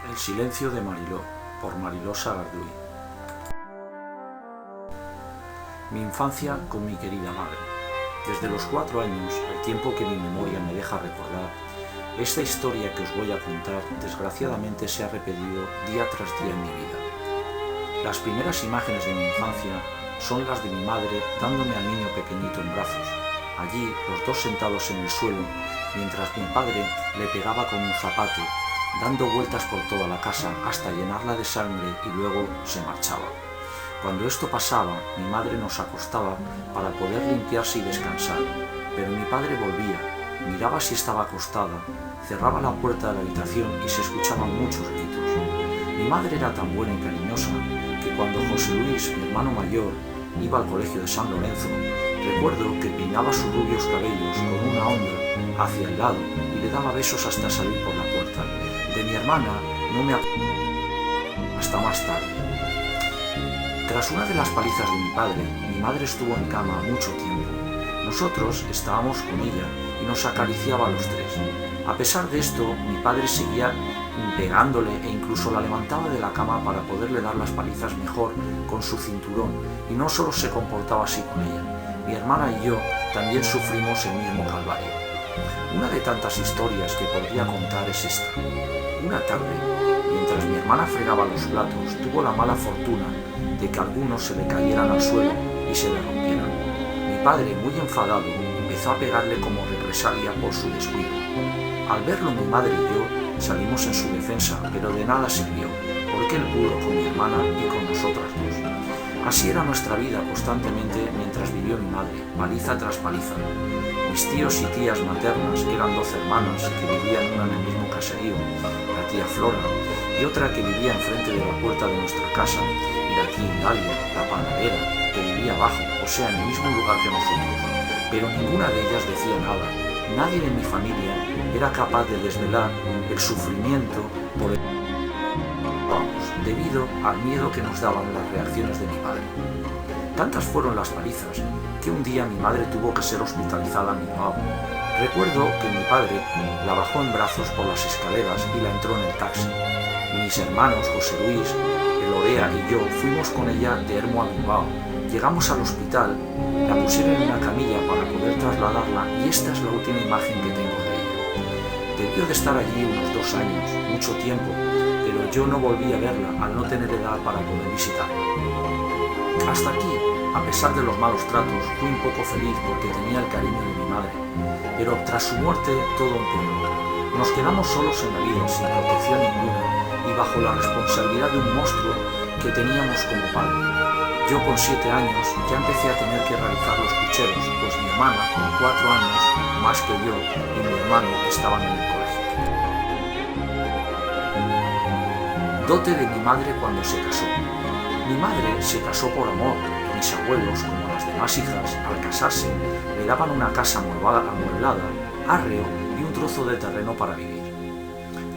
El silencio de Mariló, por Mariló Sagarduy. Mi infancia con mi querida madre. Desde los 4 años, el tiempo que mi memoria me deja recordar, esta historia que os voy a contar desgraciadamente se ha repetido día tras día en mi vida. Las primeras imágenes de mi infancia son las de mi madre dándome al niño pequeñito en brazos, allí los dos sentados en el suelo, mientras mi padre le pegaba con un zapato, dando vueltas por toda la casa hasta llenarla de sangre y luego se marchaba. Cuando esto pasaba, mi madre nos acostaba para poder limpiarse y descansar, pero mi padre volvía, miraba si estaba acostada, cerraba la puerta de la habitación y se escuchaban muchos gritos. Mi madre era tan buena y cariñosa que cuando José Luis, mi hermano mayor, iba al colegio de San Lorenzo, recuerdo que peinaba sus rubios cabellos con una onda hacia el lado y le daba besos hasta salir por la puerta. De mi hermana no me acuerdo hasta más tarde. Tras una de las palizas de mi padre, mi madre estuvo en cama mucho tiempo. Nosotros estábamos con ella y nos acariciaba a los tres. A pesar de esto, mi padre seguía pegándole e incluso la levantaba de la cama para poderle dar las palizas mejor con su cinturón, y no solo se comportaba así con ella. Mi hermana y yo también sufrimos el mismo calvario. Una de tantas historias que podría contar es esta. Una tarde, mientras mi hermana fregaba los platos, tuvo la mala fortuna de que algunos se le cayeran al suelo y se le rompieran. Mi padre, muy enfadado, empezó a pegarle como represalia por su descuido. Al verlo, mi madre y yo salimos en su defensa, pero de nada sirvió, porque él pudo con mi hermana y con nosotras dos. Así era nuestra vida constantemente mientras vivió mi madre, paliza tras paliza. Mis tíos y tías maternas eran 2 hermanas que vivían una en el mismo caserío, la tía Flora y otra que vivía enfrente de la puerta de nuestra casa, y la tía Indalia, la panadera, que vivía abajo, o sea, en el mismo lugar que nosotros. Pero ninguna de ellas decía nada. Nadie de mi familia era capaz de desvelar el sufrimiento por el debido al miedo que nos daban las reacciones de mi padre. Tantas fueron las palizas que un día mi madre tuvo que ser hospitalizada en Bilbao. Recuerdo que mi padre la bajó en brazos por las escaleras y la entró en el taxi. Mis hermanos, José Luis, Elorea y yo fuimos con ella de Ermo a Bilbao. Llegamos al hospital, la pusieron en una camilla para poder trasladarla y esta es la última imagen que tengo de ella. Debió de estar allí unos 2 años, mucho tiempo, pero yo no volví a verla al no tener edad para poder visitarla. Hasta aquí, a pesar de los malos tratos, fui un poco feliz porque tenía el cariño de mi madre, pero tras su muerte todo empeoró. Nos quedamos solos en la vida, sin protección ninguna y bajo la responsabilidad de un monstruo que teníamos como padre. Yo con 7 años ya empecé a tener que realizar los pucheros, pues mi hermana con 4 años más que yo y mi hermano estaban en el colegio. Dote de mi madre cuando se casó. Mi madre se casó por amor. Mis abuelos, como las demás hijas, al casarse, le daban una casa amueblada, arreo y un trozo de terreno para vivir.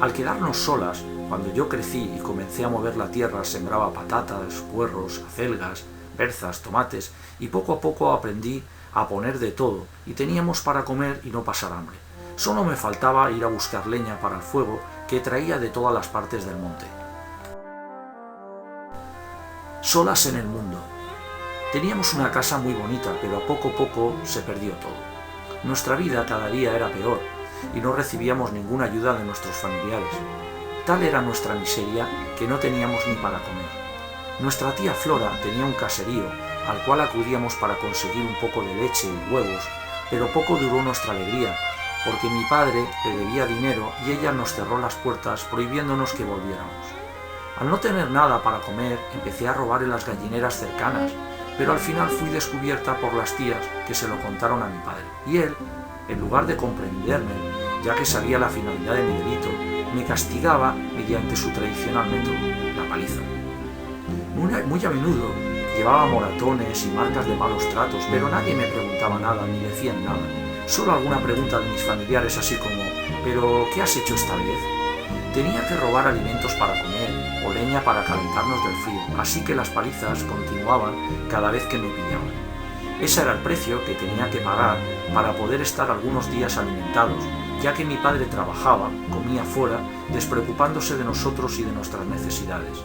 Al quedarnos solas, cuando yo crecí y comencé a mover la tierra, sembraba patatas, puerros, acelgas, berzas, tomates, y poco a poco aprendí a poner de todo, y teníamos para comer y no pasar hambre. Solo me faltaba ir a buscar leña para el fuego que traía de todas las partes del monte. Solas en el mundo. Teníamos una casa muy bonita, pero a poco se perdió todo. Nuestra vida cada día era peor, y no recibíamos ninguna ayuda de nuestros familiares. Tal era nuestra miseria que no teníamos ni para comer. Nuestra tía Flora tenía un caserío al cual acudíamos para conseguir un poco de leche y huevos, pero poco duró nuestra alegría, porque mi padre le debía dinero y ella nos cerró las puertas prohibiéndonos que volviéramos. Al no tener nada para comer, empecé a robar en las gallineras cercanas, pero al final fui descubierta por las tías que se lo contaron a mi padre. Y él, en lugar de comprenderme, ya que sabía la finalidad de mi delito, me castigaba mediante su tradicional método, la paliza. Muy a menudo llevaba moratones y marcas de malos tratos, pero nadie me preguntaba nada ni decían nada. Solo alguna pregunta de mis familiares así como «¿Pero qué has hecho esta vez?». Tenía que robar alimentos para comer o leña para calentarnos del frío, así que las palizas continuaban cada vez que me pillaban. Ese era el precio que tenía que pagar para poder estar algunos días alimentados, ya que mi padre trabajaba, comía fuera, despreocupándose de nosotros y de nuestras necesidades.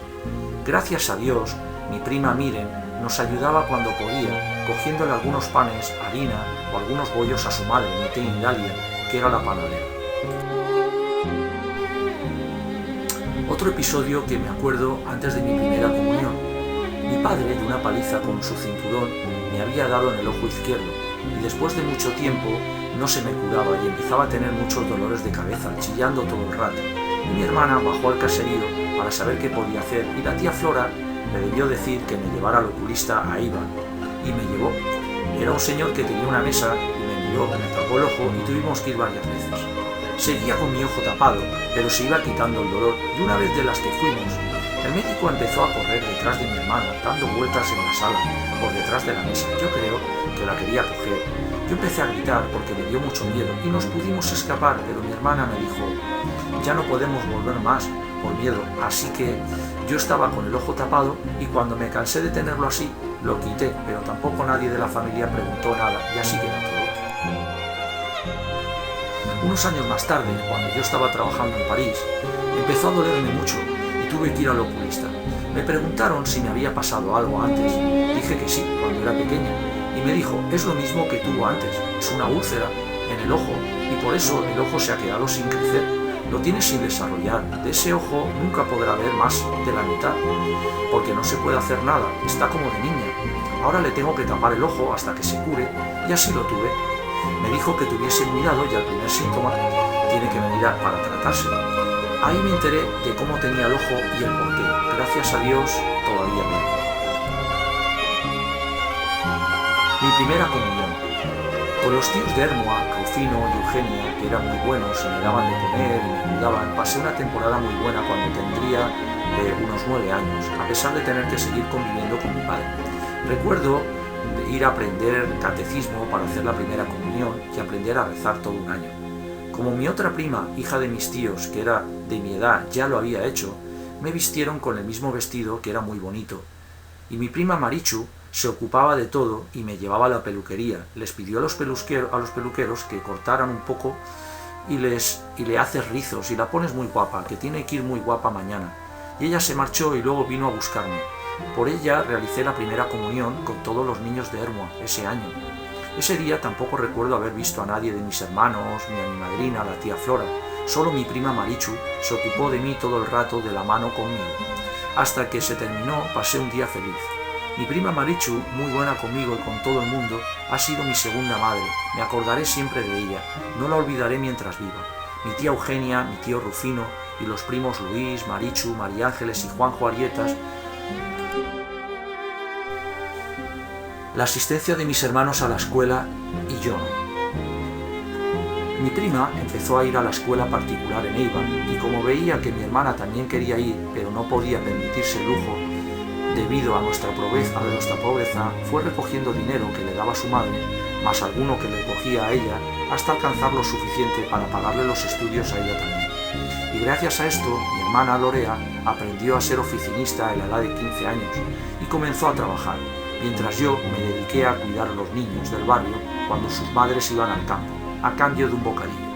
Gracias a Dios, mi prima Miren nos ayudaba cuando podía, cogiéndole algunos panes, harina o algunos bollos a su madre, mi tía Indalia, que era la panadera. Otro episodio que me acuerdo antes de mi primera comunión. Mi padre, de una paliza con su cinturón, me había dado en el ojo izquierdo y después de mucho tiempo no se me curaba y empezaba a tener muchos dolores de cabeza, chillando todo el rato. Y mi hermana bajó al caserío para saber qué podía hacer y la tía Flora le debió decir que me llevara al oculista a Iván y me llevó. Era un señor que tenía una mesa y me miró, me tapó el ojo y tuvimos que ir varias veces. Seguía con mi ojo tapado, pero se iba quitando el dolor y una vez de las que fuimos, el médico empezó a correr detrás de mi hermana, dando vueltas en la sala, por detrás de la mesa. Yo creo que la quería coger. Yo empecé a gritar porque me dio mucho miedo y nos pudimos escapar, pero mi hermana me dijo, ya no podemos volver más por miedo, así que yo estaba con el ojo tapado y cuando me cansé de tenerlo así, lo quité, pero tampoco nadie de la familia preguntó nada y así quedó todo. Unos años más tarde, cuando yo estaba trabajando en París, empezó a dolerme mucho y tuve que ir al oculista. Me preguntaron si me había pasado algo antes. Dije que sí, cuando era pequeña, y me dijo, es lo mismo que tuvo antes, es una úlcera en el ojo y por eso el ojo se ha quedado sin crecer, lo tiene sin desarrollar, de ese ojo nunca podrá ver más de la mitad, porque no se puede hacer nada, está como de niña. Ahora le tengo que tapar el ojo hasta que se cure y así lo tuve. Me dijo que tuviese cuidado y al primer síntoma tiene que venir para tratarse. Ahí me enteré de cómo tenía el ojo y el porqué. Gracias a Dios, todavía bien. Mi primera comunión. Con los tíos de Hermoa, Rufino y Eugenia, que eran muy buenos y me daban de comer y me ayudaban, pasé una temporada muy buena cuando tendría unos 9 años, a pesar de tener que seguir conviviendo con mi padre. Recuerdo ir a aprender catecismo para hacer la primera comunión y aprender a rezar todo un año. Como mi otra prima, hija de mis tíos, que era de mi edad, ya lo había hecho, me vistieron con el mismo vestido que era muy bonito. Y mi prima Marichu se ocupaba de todo y me llevaba a la peluquería. Les pidió a los peluqueros que cortaran un poco y le haces rizos y la pones muy guapa, que tiene que ir muy guapa mañana. Y ella se marchó y luego vino a buscarme. Por ella realicé la primera comunión con todos los niños de Hermoa ese año. Ese día tampoco recuerdo haber visto a nadie de mis hermanos, ni a mi madrina, la tía Flora. Solo mi prima Marichu se ocupó de mí todo el rato de la mano conmigo. Hasta que se terminó, pasé un día feliz. Mi prima Marichu, muy buena conmigo y con todo el mundo, ha sido mi segunda madre. Me acordaré siempre de ella, no la olvidaré mientras viva. Mi tía Eugenia, mi tío Rufino y los primos Luis, Marichu, María Ángeles y Juanjo Arietas. La asistencia de mis hermanos a la escuela y yo no. Mi prima empezó a ir a la escuela particular en Eibar y como veía que mi hermana también quería ir, pero no podía permitirse el lujo debido a nuestra pobreza, fue recogiendo dinero que le daba su madre, más alguno que le cogía a ella, hasta alcanzar lo suficiente para pagarle los estudios a ella también. Y gracias a esto, mi hermana Lorea aprendió a ser oficinista a la edad de 15 años y comenzó a trabajar, mientras yo me dediqué a cuidar a los niños del barrio cuando sus madres iban al campo, a cambio de un bocadillo.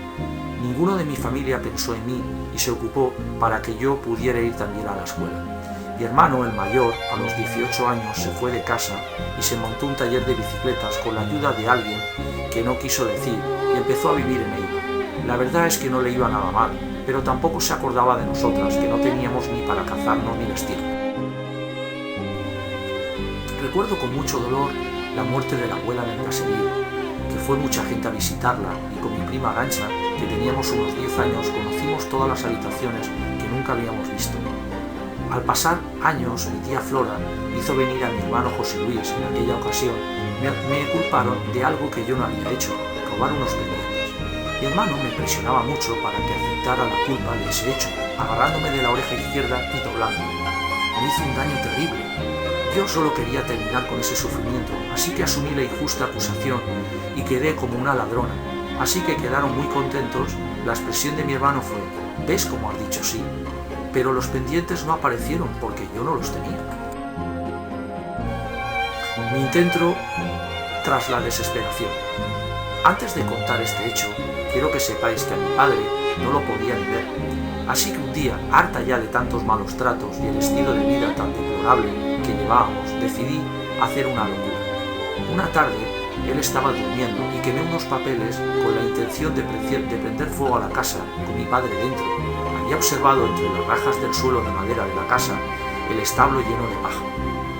Ninguno de mi familia pensó en mí y se ocupó para que yo pudiera ir también a la escuela. Mi hermano, el mayor, a los 18 años se fue de casa y se montó un taller de bicicletas con la ayuda de alguien que no quiso decir y empezó a vivir en Eibar. La verdad es que no le iba nada mal, pero tampoco se acordaba de nosotras, que no teníamos ni para cazarnos ni vestirnos. Recuerdo con mucho dolor la muerte de la abuela en el caserío, que fue mucha gente a visitarla y con mi prima Gancha, que teníamos unos 10 años, conocimos todas las habitaciones que nunca habíamos visto. Al pasar años, mi tía Flora hizo venir a mi hermano José Luis en aquella ocasión. Me culparon de algo que yo no había hecho, robar unos pendientes. Mi hermano me presionaba mucho para que aceptara la culpa de ese hecho, agarrándome de la oreja izquierda y doblándome. Me hizo un daño terrible. Yo solo quería terminar con ese sufrimiento, así que asumí la injusta acusación y quedé como una ladrona. Así que quedaron muy contentos. La expresión de mi hermano fue: ¿ves cómo has dicho sí? Pero los pendientes no aparecieron porque yo no los tenía. Mi intento tras la desesperación. Antes de contar este hecho, quiero que sepáis que a mi padre no lo podía ni ver. Así que un día, harta ya de tantos malos tratos y el estilo de vida tan deplorable que llevábamos, decidí hacer una locura. Una tarde, él estaba durmiendo y quemé unos papeles con la intención de prender fuego a la casa con mi padre dentro. Había observado entre las rajas del suelo de madera de la casa el establo lleno de paja.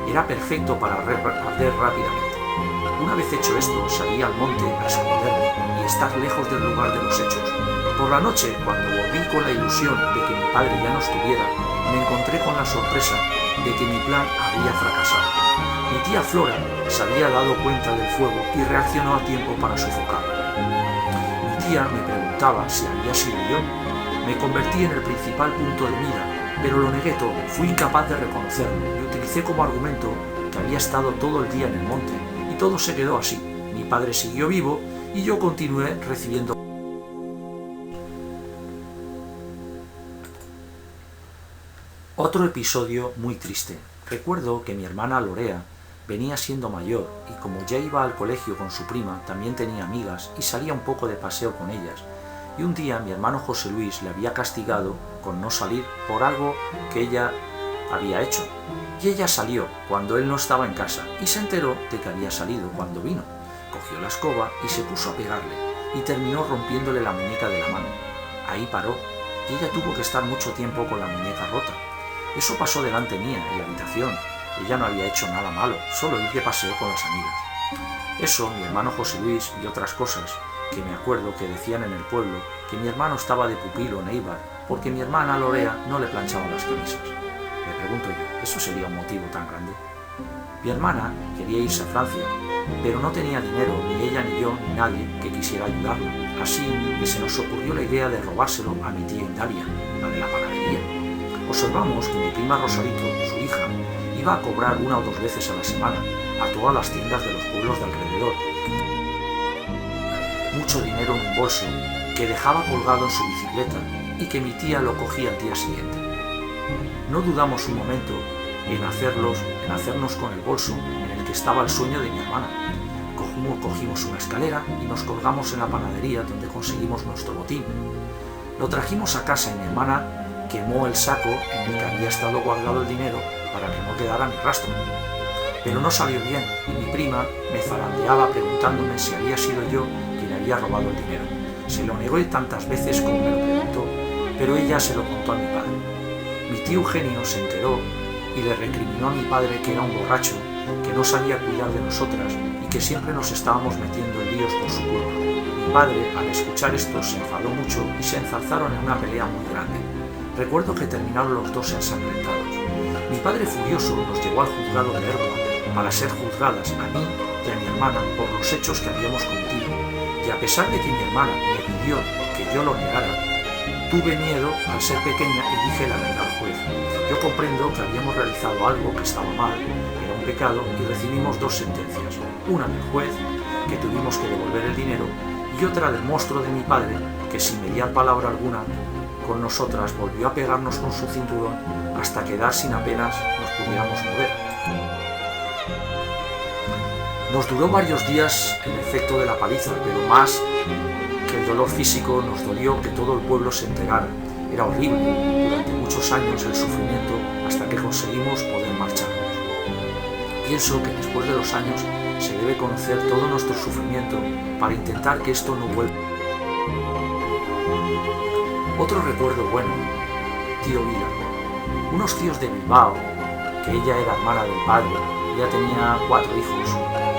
Era perfecto para arder rápidamente. Una vez hecho esto, salí al monte a esconderme y estar lejos del lugar de los hechos. Por la noche, cuando volví con la ilusión de que mi padre ya no estuviera, me encontré con la sorpresa de que mi plan había fracasado. Mi tía Flora se había dado cuenta del fuego y reaccionó a tiempo para sofocarlo. Mi tía me preguntaba si había sido yo. Me convertí en el principal punto de mira, pero lo negué todo, fui incapaz de reconocerlo y utilicé como argumento que había estado todo el día en el monte, y todo se quedó así. Mi padre siguió vivo y yo continué recibiendo. Otro episodio muy triste. Recuerdo que mi hermana Lorea venía siendo mayor y como ya iba al colegio con su prima, también tenía amigas y salía un poco de paseo con ellas. Y un día mi hermano José Luis le había castigado con no salir por algo que ella había hecho. Y ella salió cuando él no estaba en casa y se enteró de que había salido cuando vino. Cogió la escoba y se puso a pegarle y terminó rompiéndole la muñeca de la mano. Ahí paró y ella tuvo que estar mucho tiempo con la muñeca rota. Eso pasó delante mía, en la habitación. Ella no había hecho nada malo, solo ir de paseo con las amigas. Eso, mi hermano José Luis y otras cosas que me acuerdo que decían en el pueblo que mi hermano estaba de pupilo en Eibar porque mi hermana Lorea no le planchaba las camisas. Me pregunto yo, ¿eso sería un motivo tan grande? Mi hermana quería irse a Francia, pero no tenía dinero, ni ella, ni yo, ni nadie que quisiera ayudarla. Así que se nos ocurrió la idea de robárselo a mi tía Indalia, la de la panadería. Observamos que mi prima Rosarito, su hija, iba a cobrar 1 o 2 veces a la semana a todas las tiendas de los pueblos de alrededor. Mucho dinero en un bolso que dejaba colgado en su bicicleta y que mi tía lo cogía al día siguiente. No dudamos un momento en hacernos con el bolso en el que estaba el sueño de mi hermana. Cogimos una escalera y nos colgamos en la panadería donde conseguimos nuestro botín. Lo trajimos a casa y mi hermana quemó el saco en el que había estado guardado el dinero para que no quedara ni rastro. Pero no salió bien y mi prima me zarandeaba preguntándome si había sido yo quien había robado el dinero. Se lo negó tantas veces como me lo preguntó, pero ella se lo contó a mi padre. Mi tío Eugenio se enteró y le recriminó a mi padre que era un borracho, que no sabía cuidar de nosotras y que siempre nos estábamos metiendo en líos por su culpa. Mi padre, al escuchar esto, se enfadó mucho y se enzarzaron en una pelea muy grande. Recuerdo que terminaron los dos ensangrentados. Mi padre furioso nos llevó al juzgado de Erba para ser juzgadas a mí y a mi hermana por los hechos que habíamos cometido. Y a pesar de que mi hermana me pidió que yo lo negara, tuve miedo al ser pequeña y dije la verdad al juez. Yo comprendo que habíamos realizado algo que estaba mal, era un pecado y recibimos 2 sentencias. Una del juez, que tuvimos que devolver el dinero, y otra del monstruo de mi padre, que sin mediar palabra alguna con nosotras volvió a pegarnos con su cinturón hasta quedar sin apenas nos pudiéramos mover. Nos duró varios días el efecto de la paliza, pero más que el dolor físico nos dolió que todo el pueblo se enterara. Era horrible, durante muchos años el sufrimiento hasta que conseguimos poder marcharnos. Pienso que después de los años se debe conocer todo nuestro sufrimiento para intentar que esto no vuelva. Otro recuerdo bueno, tío Vila. Unos tíos de Bilbao, que ella era hermana del padre, ella tenía 4 hijos,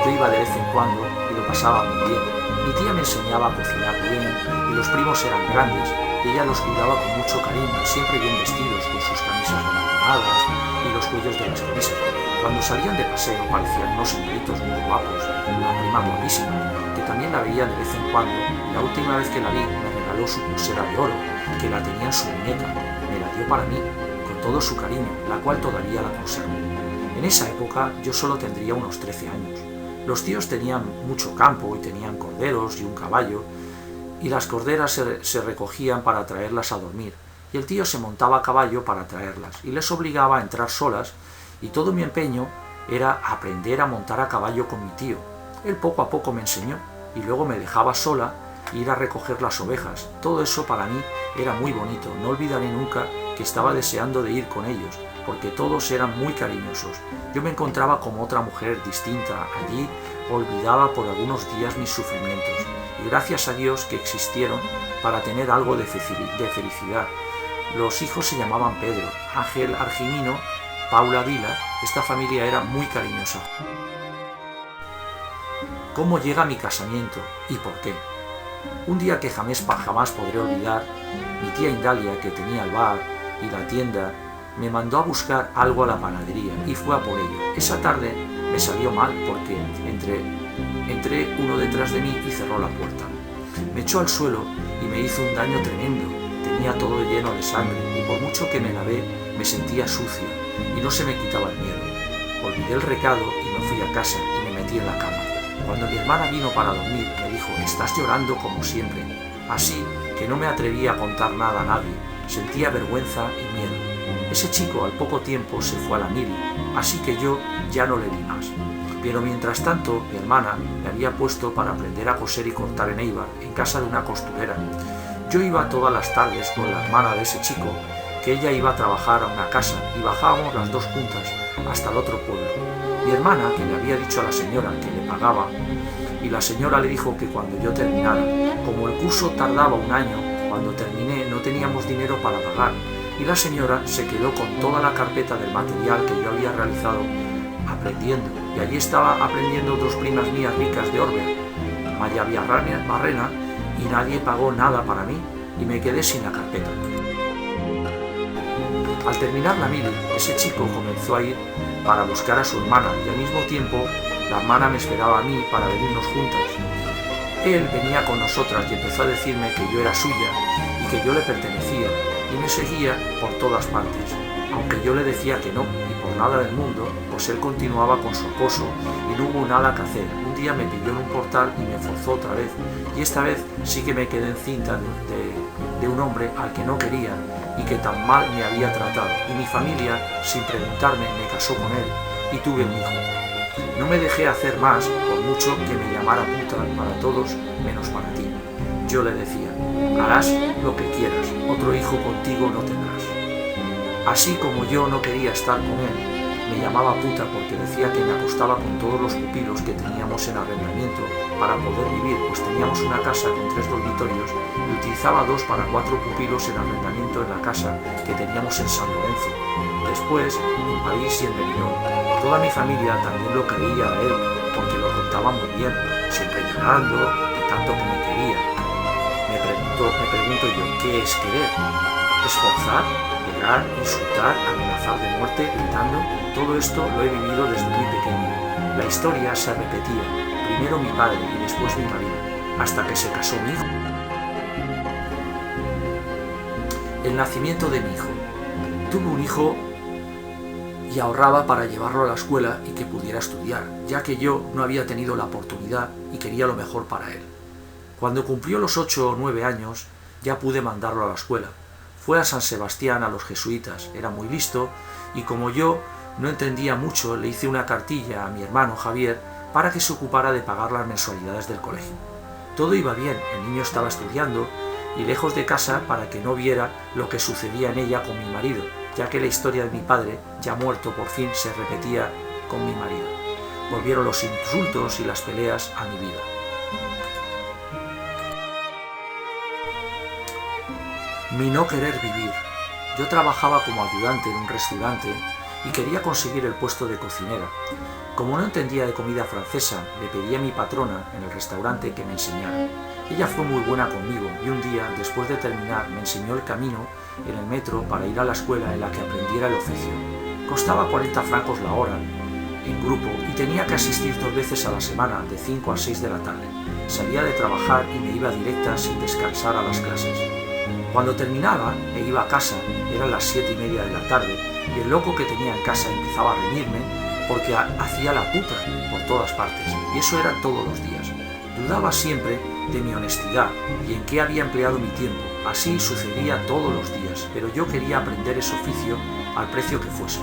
yo iba de vez en cuando y lo pasaba muy bien. Mi tía me enseñaba a cocinar bien y los primos eran grandes y ella los cuidaba con mucho cariño, siempre bien vestidos, con sus camisas abotonadas y los cuellos de las camisas. Cuando salían de paseo parecían unos angelitos muy guapos, una prima guapísima, que también la veía de vez en cuando. La última vez que la vi me regaló su pulsera de oro, que la tenía en su muñeca, me la dio para mí, con todo su cariño, la cual todavía la conservo. En esa época yo solo tendría unos 13 años. Los tíos tenían mucho campo y tenían corderos y un caballo, y las corderas se recogían para traerlas a dormir, y el tío se montaba a caballo para traerlas, y les obligaba a entrar solas, y todo mi empeño era aprender a montar a caballo con mi tío. Él poco a poco me enseñó, y luego me dejaba sola ir a recoger las ovejas. Todo eso para mí era muy bonito. No olvidaré nunca que estaba deseando de ir con ellos, porque todos eran muy cariñosos. Yo me encontraba como otra mujer distinta. Allí olvidaba por algunos días mis sufrimientos, y gracias a Dios que existieron para tener algo de felicidad. Los hijos se llamaban Pedro, Ángel Argimino, Paula Vila. Esta familia era muy cariñosa. ¿Cómo llega mi casamiento y por qué? Un día que jamás podré olvidar, mi tía Indalia, que tenía el bar y la tienda, me mandó a buscar algo a la panadería y fue a por ello. Esa tarde me salió mal porque entré uno detrás de mí y cerró la puerta. Me echó al suelo y me hizo un daño tremendo. Tenía todo lleno de sangre y por mucho que me lavé me sentía sucia y no se me quitaba el miedo. Olvidé el recado y me fui a casa y me metí en la cama. Cuando mi hermana vino para dormir me dijo: «Estás llorando como siempre». Así que no me atrevía a contar nada a nadie. Sentía vergüenza y miedo. Ese chico al poco tiempo se fue a la mili, así que yo ya no le vi más. Pero mientras tanto, mi hermana me había puesto para aprender a coser y cortar en Eibar, en casa de una costurera. Yo iba todas las tardes con la hermana de ese chico, que ella iba a trabajar a una casa, y bajábamos las dos juntas hasta el otro pueblo. Mi hermana, que le había dicho a la señora que le pagaba, y la señora le dijo que cuando yo terminara, como el curso tardaba un año, cuando terminé no teníamos dinero para pagar, y la señora se quedó con toda la carpeta del material que yo había realizado aprendiendo, y allí estaba aprendiendo dos primas mías ricas de Orbe, María Barrena, y nadie pagó nada para mí, y me quedé sin la carpeta. Al terminar la mili, ese chico comenzó a ir para buscar a su hermana, y al mismo tiempo la hermana me esperaba a mí para venirnos juntas. Él venía con nosotras y empezó a decirme que yo era suya y que yo le pertenecía, y me seguía por todas partes, aunque yo le decía que no, y por nada del mundo, pues él continuaba con su acoso y no hubo nada que hacer. Un día me pilló en un portal y me forzó otra vez, y esta vez sí que me quedé encinta de un hombre al que no quería y que tan mal me había tratado, y mi familia, sin preguntarme, me casó con él y tuve un hijo. No me dejé hacer más, por mucho que me llamara puta para todos menos para ti. Yo le decía: «Harás lo que quieras, otro hijo contigo no tendrás». Así como yo no quería estar con él, me llamaba puta porque decía que me acostaba con todos los pupilos que teníamos en arrendamiento para poder vivir, pues teníamos una casa con 3 dormitorios y utilizaba 2 para 4 pupilos en arrendamiento en la casa que teníamos en San Lorenzo, después en París y en Benidorm. Toda mi familia también lo creía a él, porque lo contaba muy bien, siempre llorando de tanto que me quería. Me pregunto yo, ¿qué es querer? ¿Esforzar? ¿Pegar? ¿Insultar? ¿Amenazar de muerte? ¿Gritando? Todo esto lo he vivido desde muy pequeño. La historia se repetía, primero mi padre y después mi marido, hasta que se casó mi hijo. El nacimiento de mi hijo. Tuve un hijo y ahorraba para llevarlo a la escuela y que pudiera estudiar, ya que yo no había tenido la oportunidad y quería lo mejor para él. Cuando cumplió los 8 o 9 años, ya pude mandarlo a la escuela. Fue a San Sebastián, a los jesuitas, era muy listo, y como yo no entendía mucho, le hice una cartilla a mi hermano Javier para que se ocupara de pagar las mensualidades del colegio. Todo iba bien, el niño estaba estudiando y lejos de casa para que no viera lo que sucedía en ella con mi marido, ya que la historia de mi padre, ya muerto por fin, se repetía con mi marido. Volvieron los insultos y las peleas a mi vida. Mi no querer vivir. Yo trabajaba como ayudante en un restaurante y quería conseguir el puesto de cocinera. Como no entendía de comida francesa, le pedí a mi patrona en el restaurante que me enseñara. Ella fue muy buena conmigo y un día, después de terminar, me enseñó el camino en el metro para ir a la escuela en la que aprendiera el oficio. Costaba 40 francos la hora en grupo y tenía que asistir 2 veces a la semana, de 5 a 6 de la tarde. Salía de trabajar y me iba directa sin descansar a las clases. Cuando terminaba e iba a casa, eran las 7:30 de la tarde, y el loco que tenía en casa empezaba a reñirme porque hacía la puta por todas partes, y eso era todos los días. Dudaba siempre de mi honestidad y en qué había empleado mi tiempo. Así sucedía todos los días, pero yo quería aprender ese oficio al precio que fuese.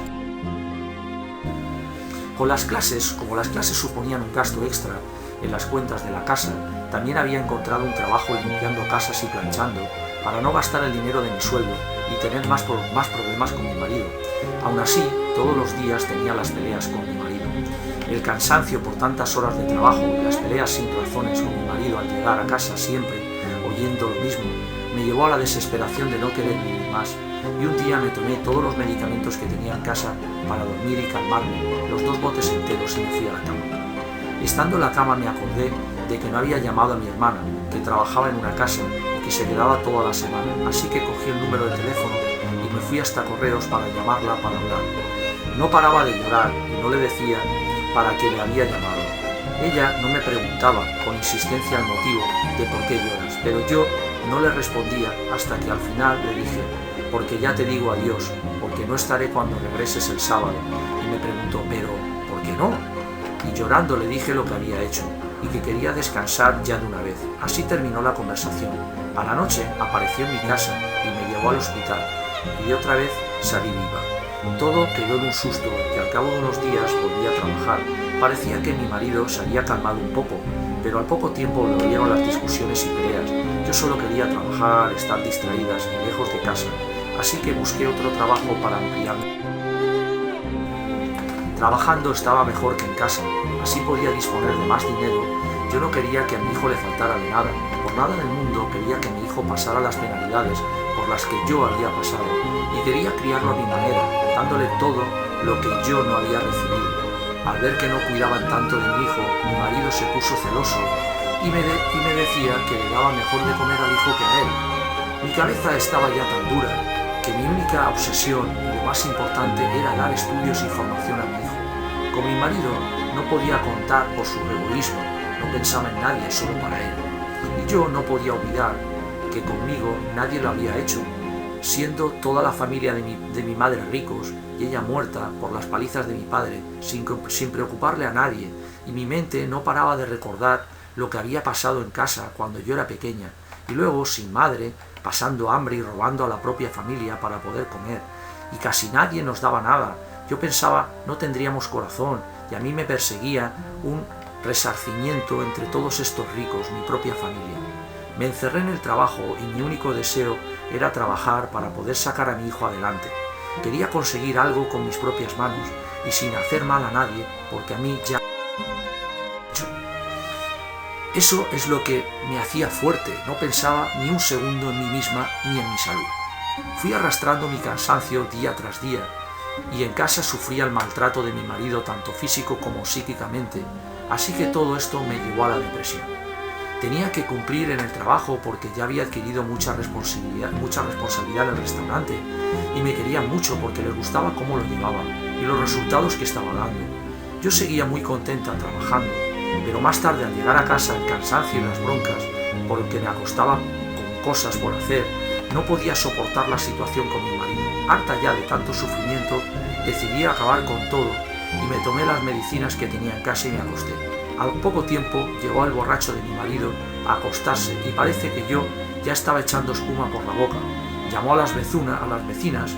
Con las clases, como las clases suponían un gasto extra, en las cuentas de la casa, también había encontrado un trabajo limpiando casas y planchando para no gastar el dinero de mi sueldo y tener más problemas con mi marido. Aún así, todos los días tenía las peleas con mi marido. El cansancio por tantas horas de trabajo y las peleas sin razones con mi marido al llegar a casa siempre oyendo lo mismo me llevó a la desesperación de no querer vivir más, y un día me tomé todos los medicamentos que tenía en casa para dormir y calmarme, los 2 botes enteros, y me fui a la cama. Estando en la cama me acordé de que no había llamado a mi hermana, que trabajaba en una casa y que se quedaba toda la semana, así que cogí el número de teléfono y me fui hasta Correos para llamarla para hablar. No paraba de llorar y no le decía para qué le había llamado. Ella no me preguntaba con insistencia el motivo de por qué lloras, pero yo no le respondía hasta que al final le dije: porque ya te digo adiós, porque no estaré cuando regreses el sábado. Y me preguntó: pero ¿por qué no? Y llorando le dije lo que había hecho y que quería descansar ya de una vez. Así terminó la conversación. A la noche apareció en mi casa y me llevó al hospital, y otra vez salí viva. Todo quedó en un susto y al cabo de unos días volví a trabajar. Parecía que mi marido se había calmado un poco, pero al poco tiempo volvieron las discusiones y peleas. Yo solo quería trabajar, estar distraídas y lejos de casa, así que busqué otro trabajo para ampliarme. Trabajando estaba mejor que en casa, así podía disponer de más dinero. Yo no quería que a mi hijo le faltara de nada, por nada del mundo quería que mi hijo pasara las penalidades por las que yo había pasado, y quería criarlo a mi manera, dándole todo lo que yo no había recibido. Al ver que no cuidaban tanto de mi hijo, mi marido se puso celoso y me decía que le daba mejor de comer al hijo que a él. Mi cabeza estaba ya tan dura que mi única obsesión y lo más importante era dar estudios y formación a mi hijo. Con mi marido no podía contar por su egoísmo, no pensaba en nadie solo para él. Y yo no podía olvidar que conmigo nadie lo había hecho, siendo toda la familia de mi madre ricos y ella muerta por las palizas de mi padre, sin preocuparle a nadie, y mi mente no paraba de recordar lo que había pasado en casa cuando yo era pequeña, y luego sin madre, pasando hambre y robando a la propia familia para poder comer, y casi nadie nos daba nada. Yo pensaba, no tendríamos corazón, y a mí me perseguía un resarcimiento entre todos estos ricos, mi propia familia. Me encerré en el trabajo y mi único deseo era trabajar para poder sacar a mi hijo adelante. Quería conseguir algo con mis propias manos y sin hacer mal a nadie, porque a mí ya... Eso es lo que me hacía fuerte, no pensaba ni un segundo en mí misma ni en mi salud. Fui arrastrando mi cansancio día tras día y en casa sufría el maltrato de mi marido tanto físico como psíquicamente, así que todo esto me llevó a la depresión. Tenía que cumplir en el trabajo porque ya había adquirido mucha responsabilidad en el restaurante y me querían mucho porque les gustaba cómo lo llevaba y los resultados que estaba dando. Yo seguía muy contenta trabajando, pero más tarde al llegar a casa el cansancio y las broncas porque me acostaba con cosas por hacer, no podía soportar la situación con mi marido. Harta ya de tanto sufrimiento, decidí acabar con todo y me tomé las medicinas que tenía en casa y me acosté. Al poco tiempo llegó el borracho de mi marido a acostarse y parece que yo ya estaba echando espuma por la boca. Llamó a las vecinas,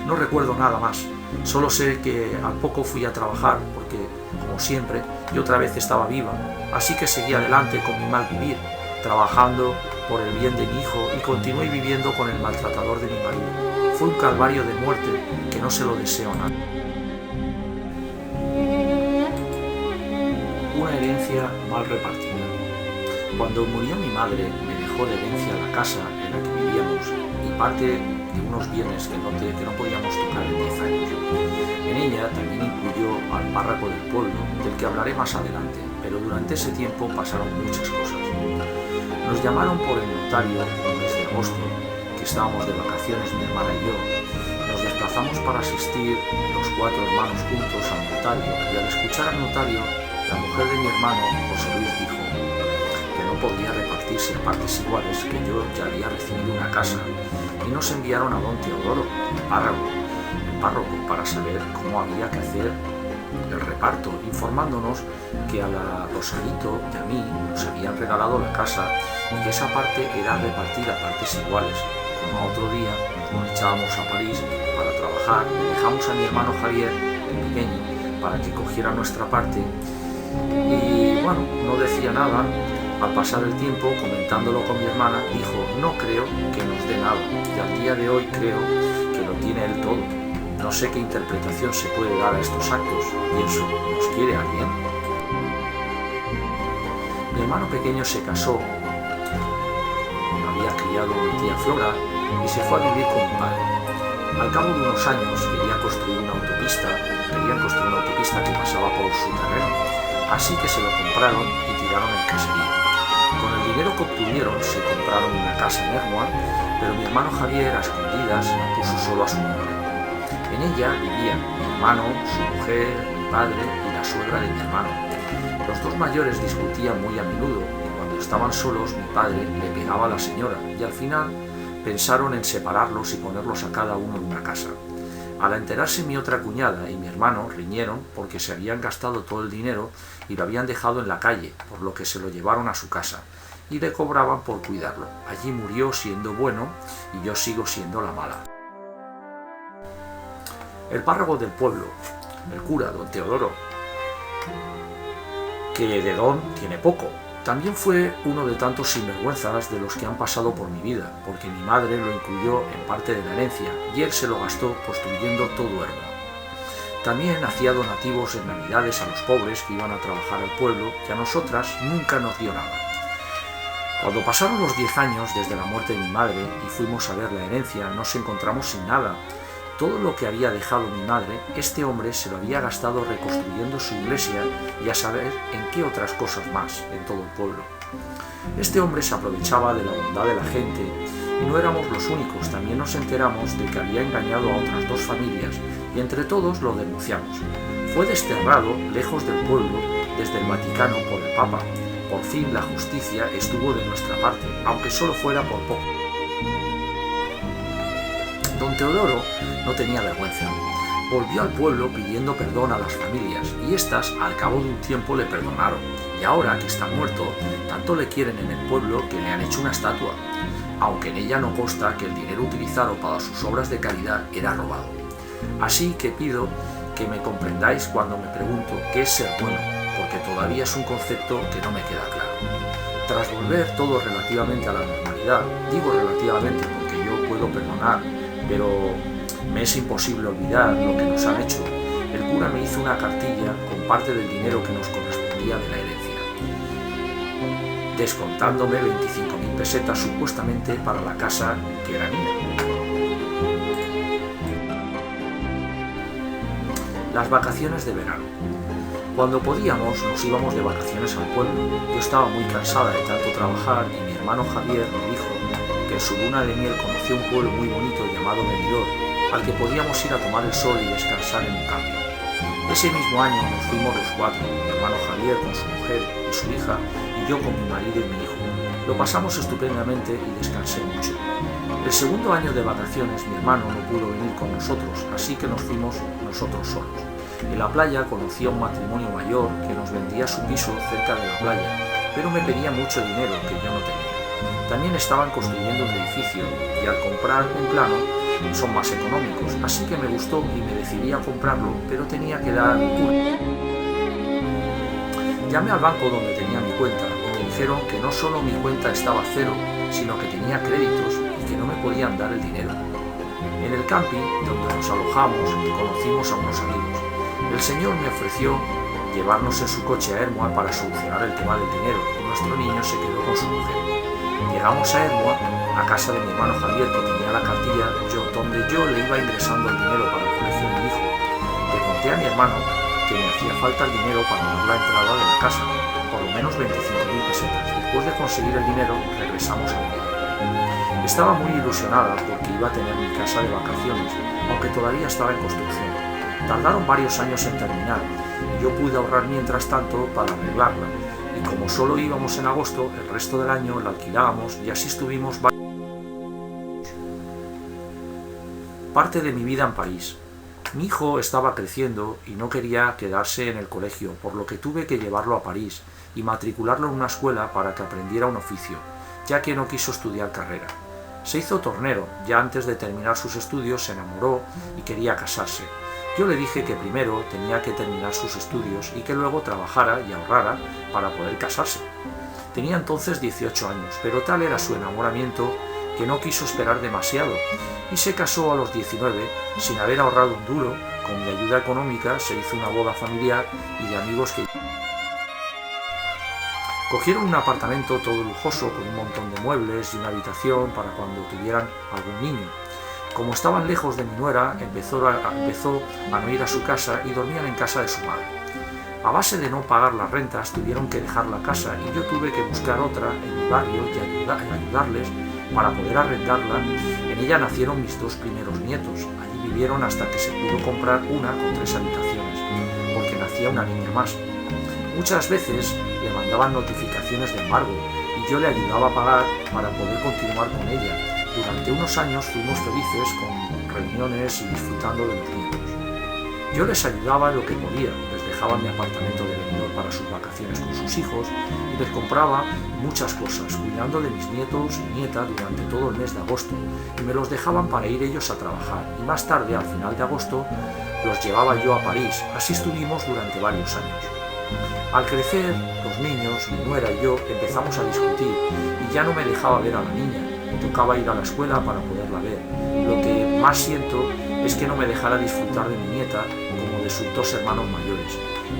no recuerdo nada más. Solo sé que al poco fui a trabajar porque, como siempre, yo otra vez estaba viva. Así que seguí adelante con mi mal vivir, trabajando por el bien de mi hijo y continué viviendo con el maltratador de mi marido. Fue un calvario de muerte que no se lo deseo a nadie. Una herencia mal repartida. Cuando murió mi madre, me dejó de herencia la casa en la que vivíamos y parte de unos bienes que no podíamos tocar en 10 años. En ella también incluyó al párroco del pueblo, del que hablaré más adelante, pero durante ese tiempo pasaron muchas cosas. Nos llamaron por el notario en el mes de agosto, que estábamos de vacaciones mi hermana y yo. Nos desplazamos para asistir los 4 hermanos juntos al notario y al escuchar al notario, la mujer de mi hermano, José Luis, dijo que no podía repartirse a partes iguales, que yo ya había recibido una casa, y nos enviaron a don Teodoro, el párroco, para saber cómo había que hacer el reparto, informándonos que a la Rosarito y a mí nos habían regalado la casa y que esa parte era repartir a partes iguales. Como a otro día nos marchábamos a París para trabajar, dejamos a mi hermano Javier, el pequeño, para que cogiera nuestra parte Y bueno, no decía nada. Al pasar el tiempo, comentándolo con mi hermana, dijo: no creo que nos dé nada, y al día de hoy creo que lo tiene él todo. No sé qué interpretación se puede dar a estos actos. Pienso, ¿nos quiere alguien? Mi hermano pequeño se casó, había criado a mi tía Flora y se fue a vivir con mi padre. Al cabo de unos años querían construir una autopista que pasaba por su terreno, así que se lo compraron y tiraron el caserío. Con el dinero que obtuvieron se compraron una casa en Ermua, pero mi hermano Javier a escondidas la puso solo a su nombre. En ella vivían mi hermano, su mujer, mi padre y la suegra de mi hermano. Los dos mayores discutían muy a menudo y cuando estaban solos mi padre le pegaba a la señora y al final pensaron en separarlos y ponerlos a cada uno en una casa. Al enterarse mi otra cuñada y mi hermano riñeron porque se habían gastado todo el dinero y lo habían dejado en la calle, por lo que se lo llevaron a su casa y le cobraban por cuidarlo. Allí murió siendo bueno y yo sigo siendo la mala. El párroco del pueblo, el cura, don Teodoro, que de don tiene poco, también fue uno de tantos sinvergüenzas de los que han pasado por mi vida, porque mi madre lo incluyó en parte de la herencia y él se lo gastó construyendo todo Ermua. También hacía donativos en Navidades a los pobres que iban a trabajar al pueblo y a nosotras nunca nos dio nada. Cuando pasaron los 10 años desde la muerte de mi madre y fuimos a ver la herencia, nos encontramos sin nada. Todo lo que había dejado mi madre, este hombre se lo había gastado reconstruyendo su iglesia y a saber en qué otras cosas más en todo el pueblo. Este hombre se aprovechaba de la bondad de la gente y no éramos los únicos, también nos enteramos de que había engañado a otras 2 familias y entre todos lo denunciamos. Fue desterrado lejos del pueblo desde el Vaticano por el Papa. Por fin la justicia estuvo de nuestra parte, aunque solo fuera por poco. Don Teodoro no tenía vergüenza. Volvió al pueblo pidiendo perdón a las familias y éstas al cabo de un tiempo le perdonaron. Y ahora que está muerto, tanto le quieren en el pueblo que le han hecho una estatua, aunque en ella no consta que el dinero utilizado para sus obras de caridad era robado. Así que pido que me comprendáis cuando me pregunto qué es ser bueno, porque todavía es un concepto que no me queda claro. Tras volver todo relativamente a la normalidad, digo relativamente porque yo puedo perdonar, pero me es imposible olvidar lo que nos han hecho, el cura me hizo una cartilla con parte del dinero que nos correspondía de la herencia, descontándome 25.000 pesetas supuestamente para la casa que era mía. Las vacaciones de verano. Cuando podíamos nos íbamos de vacaciones al pueblo. Yo estaba muy cansada de tanto trabajar y mi hermano Javier me dijo que en su luna de miel conoció un pueblo muy bonito llamado Benidorm, al que podíamos ir a tomar el sol y descansar en un cambio. Ese mismo año nos fuimos los 4, mi hermano Javier con su mujer y su hija y yo con mi marido y mi hijo. Lo pasamos estupendamente y descansé mucho. El segundo año de vacaciones mi hermano no pudo venir con nosotros, así que nos fuimos nosotros solos. En la playa conocí a un matrimonio mayor que nos vendía su piso cerca de la playa, pero me pedía mucho dinero que yo no tenía. También estaban construyendo un edificio y al comprar un plano son más económicos, así que me gustó y me decidí a comprarlo, pero tenía que dar una. Llamé al banco donde tenía mi cuenta y me dijeron que no solo mi cuenta estaba a cero, sino que tenía créditos y que no me podían dar el dinero. En el camping donde nos alojamos conocimos a unos amigos. El señor me ofreció llevarnos en su coche a Ermua para solucionar el tema del dinero y nuestro niño se quedó con su mujer. Llegamos a Ermua, a casa de mi hermano Javier, que tenía la cartilla donde yo le iba ingresando el dinero para el colegio de mi hijo. Le conté a mi hermano que me hacía falta el dinero para dar la entrada de la casa, por lo menos 25.000 pesetas. Después de conseguir el dinero, regresamos a Oviedo. Estaba muy ilusionada porque iba a tener mi casa de vacaciones, aunque todavía estaba en construcción. Tardaron varios años en terminar y yo pude ahorrar mientras tanto para arreglarla. Y como solo íbamos en agosto, el resto del año la alquilábamos y así estuvimos varios años. Parte de mi vida en París. Mi hijo estaba creciendo y no quería quedarse en el colegio, por lo que tuve que llevarlo a París y matricularlo en una escuela para que aprendiera un oficio, ya que no quiso estudiar carrera. Se hizo tornero, ya antes de terminar sus estudios se enamoró y quería casarse. Yo le dije que primero tenía que terminar sus estudios y que luego trabajara y ahorrara para poder casarse. Tenía entonces 18 años, pero tal era su enamoramiento que no quiso esperar demasiado y se casó a los 19 sin haber ahorrado un duro. Con mi ayuda económica se hizo una boda familiar y de amigos que cogieron un apartamento todo lujoso con un montón de muebles y una habitación para cuando tuvieran algún niño. Como estaban lejos de mi nuera, empezó a no ir a su casa y dormían en casa de su madre. A base de no pagar las rentas tuvieron que dejar la casa y yo tuve que buscar otra en mi barrio y ayudarles para poder arrendarla. En ella nacieron mis 2 primeros nietos. Allí vivieron hasta que se pudo comprar una con 3 habitaciones, porque nacía una niña más. Muchas veces le mandaban notificaciones de embargo y yo le ayudaba a pagar para poder continuar con ella. Durante unos años fuimos felices con reuniones y disfrutando de los nietos. Yo les ayudaba en lo que podía, les dejaba mi apartamento de Benidorm para sus vacaciones con sus hijos y les compraba muchas cosas, cuidando de mis nietos y nieta durante todo el mes de agosto, y me los dejaban para ir ellos a trabajar, y más tarde, al final de agosto, los llevaba yo a París. Así estuvimos durante varios años. Al crecer, los niños, mi nuera y yo empezamos a discutir y ya no me dejaba ver a la niña. Tocaba ir a la escuela para poderla ver. Lo que más siento es que no me dejara disfrutar de mi nieta como de sus 2 hermanos mayores.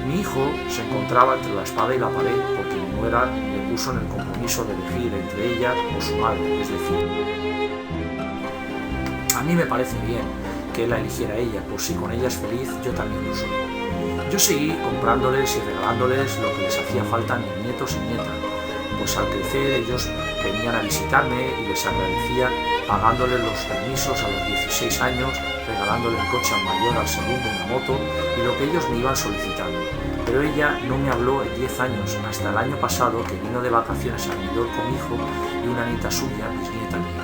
Mi hijo se encontraba entre la espada y la pared porque mi nuera le puso en el compromiso de elegir entre ella o su madre, es decir, a mí me parece bien que él la eligiera ella, pues si con ella es feliz, yo también lo soy. Yo seguí comprándoles y regalándoles lo que les hacía falta a mis nietos y nietas, pues al crecer ellos venían a visitarme y les agradecía pagándoles los permisos a los 16 años, regalándole el coche al mayor, al segundo una moto y lo que ellos me iban solicitando. Pero ella no me habló en 10 años, hasta el año pasado que vino de vacaciones a Benidorm con mi hijo y una nieta suya, bisnieta mía.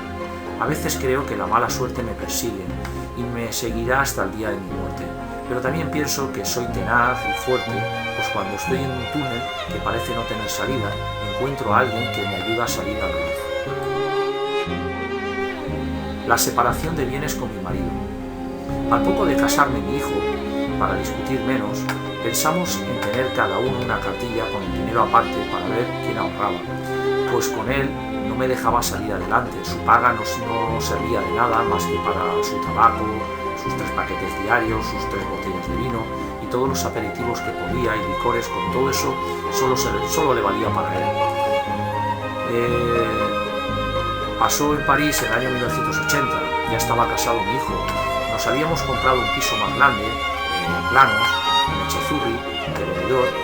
A veces creo que la mala suerte me persigue y me seguirá hasta el día de mi muerte. Pero también pienso que soy tenaz y fuerte, pues cuando estoy en un túnel que parece no tener salida, encuentro a alguien que me ayuda a salir a la luz. La separación de bienes con mi marido. Al poco de casarme mi hijo, para discutir menos, pensamos en tener cada uno una cartilla con el dinero aparte para ver quién ahorraba, pues con él no me dejaba salir adelante, su paga no servía de nada más que para su tabaco, sus 3 paquetes diarios, sus 3 botellas de vino y todos los aperitivos que podía y licores. Con todo eso solo le valía para él. Pasó en París en el año 1980, ya estaba casado mi hijo, nos habíamos comprado un piso más grande, en Planos, en Echezurri, de Benidorm.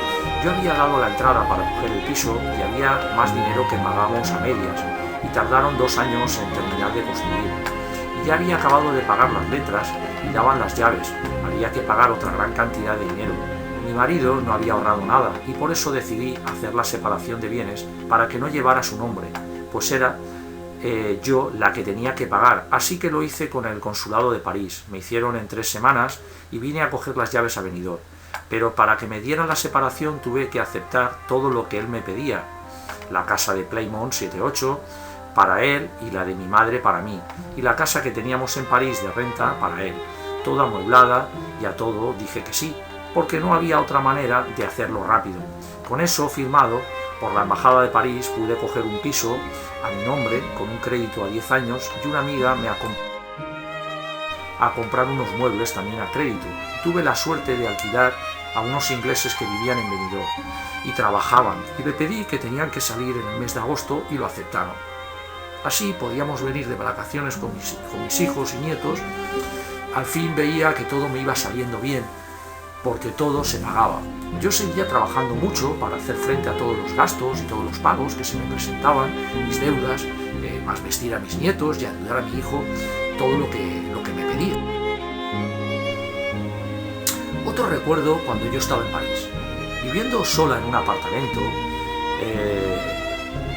Yo había dado la entrada para coger el piso y había más dinero que pagábamos a medias y tardaron 2 años en terminar de construir. Ya había acabado de pagar las letras y daban las llaves, había que pagar otra gran cantidad de dinero. Mi marido no había ahorrado nada y por eso decidí hacer la separación de bienes para que no llevara su nombre, pues era yo la que tenía que pagar, así que lo hice con el consulado de París. Me hicieron en 3 semanas y vine a coger las llaves a Benidorm, pero para que me dieran la separación tuve que aceptar todo lo que él me pedía, la casa de Playmont 7-8, para él y la de mi madre para mí, y la casa que teníamos en París de renta para él, toda amueblada, y a todo dije que sí, porque no había otra manera de hacerlo rápido. Con eso firmado por la Embajada de París pude coger un piso a mi nombre con un crédito a 10 años y una amiga me acompañó a comprar unos muebles también a crédito. Tuve la suerte de alquilar a unos ingleses que vivían en Benidorm y trabajaban, y le pedí que tenían que salir en el mes de agosto y lo aceptaron. Así podíamos venir de vacaciones con mis hijos y nietos. Al fin veía que todo me iba saliendo bien, porque todo se pagaba. Yo seguía trabajando mucho para hacer frente a todos los gastos y todos los pagos que se me presentaban, mis deudas, más vestir a mis nietos y ayudar a mi hijo, todo lo que me pedía. Otro recuerdo cuando yo estaba en París, viviendo sola en un apartamento,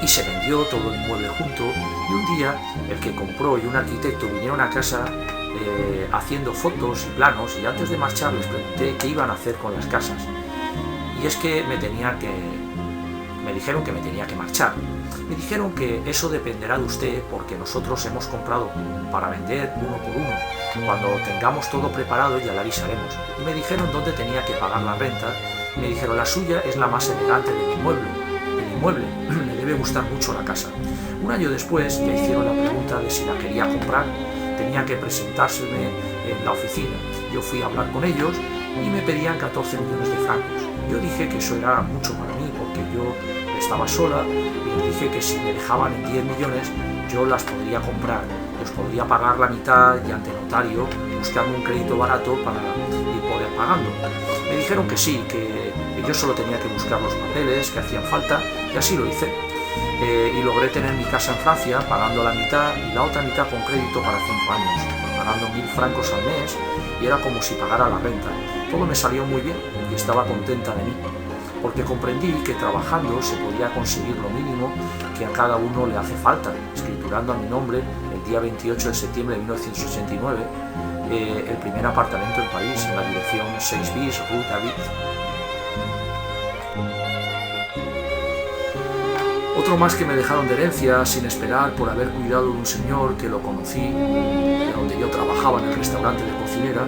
y se vendió todo el inmueble junto, y un día el que compró y un arquitecto vinieron a casa haciendo fotos y planos, y antes de marchar les pregunté qué iban a hacer con las casas, y es que me dijeron que me tenía que marchar. Me dijeron que eso dependerá de usted porque nosotros hemos comprado para vender uno por uno. Cuando tengamos todo preparado ya le avisaremos. Y me dijeron dónde tenía que pagar la renta. Me dijeron la suya es la más elegante del inmueble. Me debe gustar mucho la casa. Un año después ya hicieron la pregunta de si la quería comprar. Tenía que presentárseme en la oficina. Yo fui a hablar con ellos y me pedían 14 millones de francos. Yo dije que eso era mucho para mí porque yo estaba sola y les dije que si me dejaban en 10 millones yo las podría comprar. Los podría pagar la mitad y ante notario buscarme un crédito barato para ir poder pagando. Me dijeron que sí, que yo solo tenía que buscar los papeles que hacían falta y así lo hice. Y logré tener mi casa en Francia pagando la mitad y la otra mitad con crédito para 5 años, pagando 1000 francos al mes y era como si pagara la renta. Todo me salió muy bien y estaba contenta de mí, porque comprendí que trabajando se podía conseguir lo mínimo que a cada uno le hace falta, escriturando a mi nombre el día 28 de septiembre de 1989 el primer apartamento en París, en la dirección 6 bis, Rue David. Otro más que me dejaron de herencia sin esperar por haber cuidado de un señor que lo conocí, donde yo trabajaba en el restaurante de cocinera